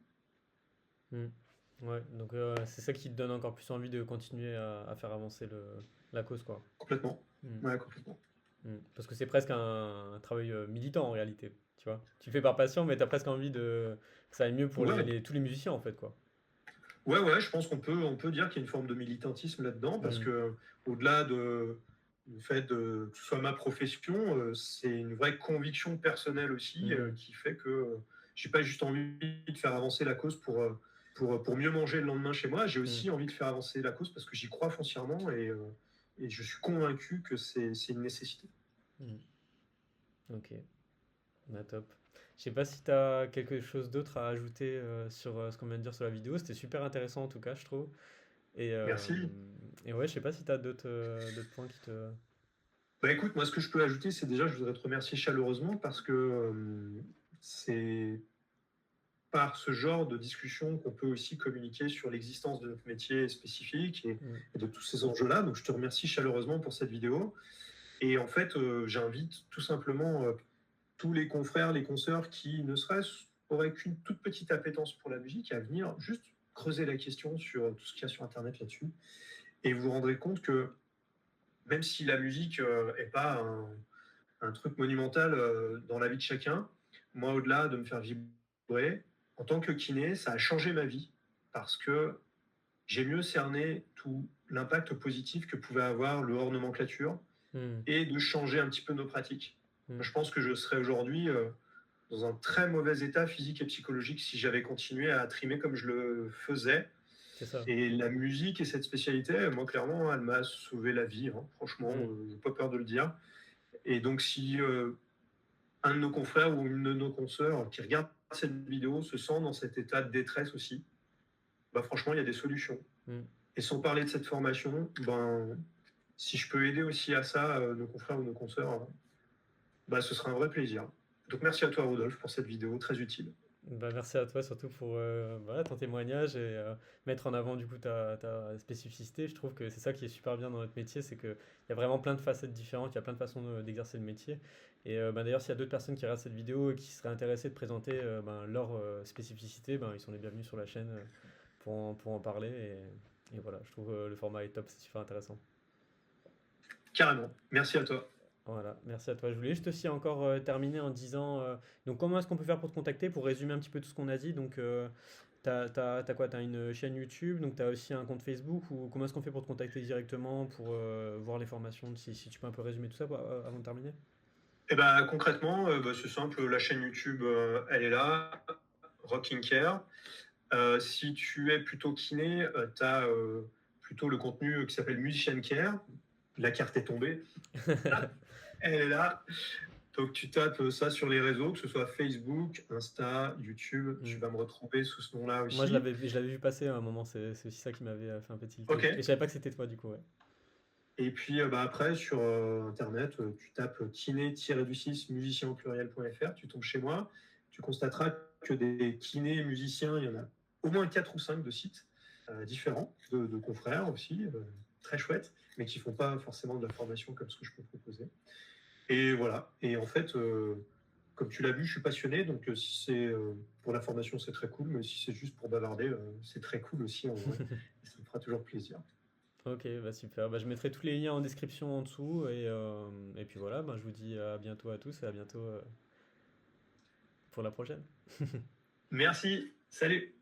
[SPEAKER 1] Ouais, donc c'est ça qui te donne encore plus envie de continuer à faire avancer la cause, quoi.
[SPEAKER 2] Complètement. Ouais, complètement.
[SPEAKER 1] Parce que c'est presque un travail militant en réalité, tu vois. Tu fais par passion, mais tu as presque envie que ça aille mieux pour tous les musiciens, en fait, quoi.
[SPEAKER 2] Ouais, je pense qu'on peut dire qu'il y a une forme de militantisme là-dedans, parce que au-delà du fait que ce soit ma profession, c'est une vraie conviction personnelle aussi qui fait que j'ai pas juste envie de faire avancer la cause pour pour mieux manger le lendemain chez moi. J'ai
[SPEAKER 1] Hmm.
[SPEAKER 2] aussi envie de faire avancer la cause parce que j'y crois foncièrement et je suis convaincu que c'est une nécessité.
[SPEAKER 1] Hmm. Ok, bah, top. Je sais pas si tu as quelque chose d'autre à ajouter sur ce qu'on vient de dire sur la vidéo. C'était super intéressant en tout cas, je trouve. Et, euh,
[SPEAKER 2] Merci.
[SPEAKER 1] et ouais, je sais pas si tu as d'autres points qui te...
[SPEAKER 2] Bah écoute, moi ce que je peux ajouter, c'est déjà, je voudrais te remercier chaleureusement parce que c'est par ce genre de discussion qu'on peut aussi communiquer sur l'existence de notre métier spécifique
[SPEAKER 1] Hmm.
[SPEAKER 2] et de tous ces enjeux-là. Donc je te remercie chaleureusement pour cette vidéo. Et en fait, j'invite tout simplement tous les confrères, les consoeurs qui, ne serait-ce auraient qu'une toute petite appétence pour la musique, à venir juste creuser la question sur tout ce qu'il y a sur Internet là-dessus. Et vous vous rendrez compte que même si la musique n'est pas un truc monumental dans la vie de chacun, moi, au-delà de me faire vibrer, en tant que kiné, ça a changé ma vie parce que j'ai mieux cerné tout l'impact positif que pouvait avoir le hors nomenclature
[SPEAKER 1] Hmm.
[SPEAKER 2] et de changer un petit peu nos pratiques.
[SPEAKER 1] Hmm.
[SPEAKER 2] Je pense que je serais aujourd'hui dans un très mauvais état physique et psychologique si j'avais continué à trimer comme je le faisais.
[SPEAKER 1] C'est ça.
[SPEAKER 2] Et la musique et cette spécialité, moi, clairement, elle m'a sauvé la vie. Hein. Franchement,
[SPEAKER 1] Hmm.
[SPEAKER 2] j'ai pas peur de le dire. Et donc, si un de nos confrères ou une de nos consoeurs qui regarde cette vidéo se sent dans cet état de détresse aussi, bah, franchement, il y a des solutions.
[SPEAKER 1] Hmm.
[SPEAKER 2] Et sans parler de cette formation, ben, si je peux aider aussi à ça nos confrères ou nos consoeurs, bah, ce sera un vrai plaisir. Donc merci à toi, Rodolphe, pour cette vidéo très utile.
[SPEAKER 1] Bah, merci à toi surtout pour voilà, ton témoignage et mettre en avant du coup ta spécificité. Je trouve que c'est ça qui est super bien dans notre métier, c'est qu'il y a vraiment plein de facettes différentes, il y a plein de façons d'exercer le métier. Et bah, d'ailleurs, s'il y a d'autres personnes qui regardent cette vidéo et qui seraient intéressées de présenter ben, leur spécificité, ben, ils sont les bienvenus sur la chaîne pour en parler. Et voilà, je trouve le format est top, c'est super intéressant.
[SPEAKER 2] Carrément. Merci à toi.
[SPEAKER 1] Voilà, merci à toi. Je voulais juste aussi encore terminer en disant donc comment est-ce qu'on peut faire pour te contacter pour résumer un petit peu tout ce qu'on a dit. Donc t'as quoi? T'as une chaîne YouTube, donc t'as aussi un compte Facebook ou comment est-ce qu'on fait pour te contacter directement pour voir les formations si tu peux un peu résumer tout ça avant de terminer?
[SPEAKER 2] Et ben concrètement, bah, c'est simple, la chaîne YouTube, elle est là, Rocking Care. Si tu es plutôt kiné, tu as plutôt le contenu qui s'appelle Musician Care. La carte est tombée. Ah, elle est là. Donc tu tapes ça sur les réseaux, que ce soit Facebook, Insta, YouTube, tu
[SPEAKER 1] Hmm.
[SPEAKER 2] vas me retrouver sous ce nom-là
[SPEAKER 1] Moi
[SPEAKER 2] aussi.
[SPEAKER 1] je l'avais vu passer à un moment, c'est aussi ça qui m'avait fait un peu tilter.
[SPEAKER 2] Ok.
[SPEAKER 1] Et je savais pas que c'était toi du coup, ouais.
[SPEAKER 2] Et puis bah, après, sur Internet, tu tapes kiné-du-6 musicien au pluriel.fr, tu tombes chez moi, tu constateras que des kinés musiciens, il y en a au moins 4 ou 5 de sites différents, de confrères aussi, très chouettes, mais qui ne font pas forcément de la formation comme ce que je peux proposer. Et voilà. Et en fait, comme tu l'as vu, je suis passionné, donc si c'est pour la formation, c'est très cool, mais si c'est juste pour bavarder, c'est très cool aussi en vrai. Et ça me fera toujours plaisir.
[SPEAKER 1] Ok, bah super. Bah, je mettrai tous les liens en description en dessous et puis voilà, bah, je vous dis à bientôt à tous et à bientôt pour la prochaine.
[SPEAKER 2] Merci, salut!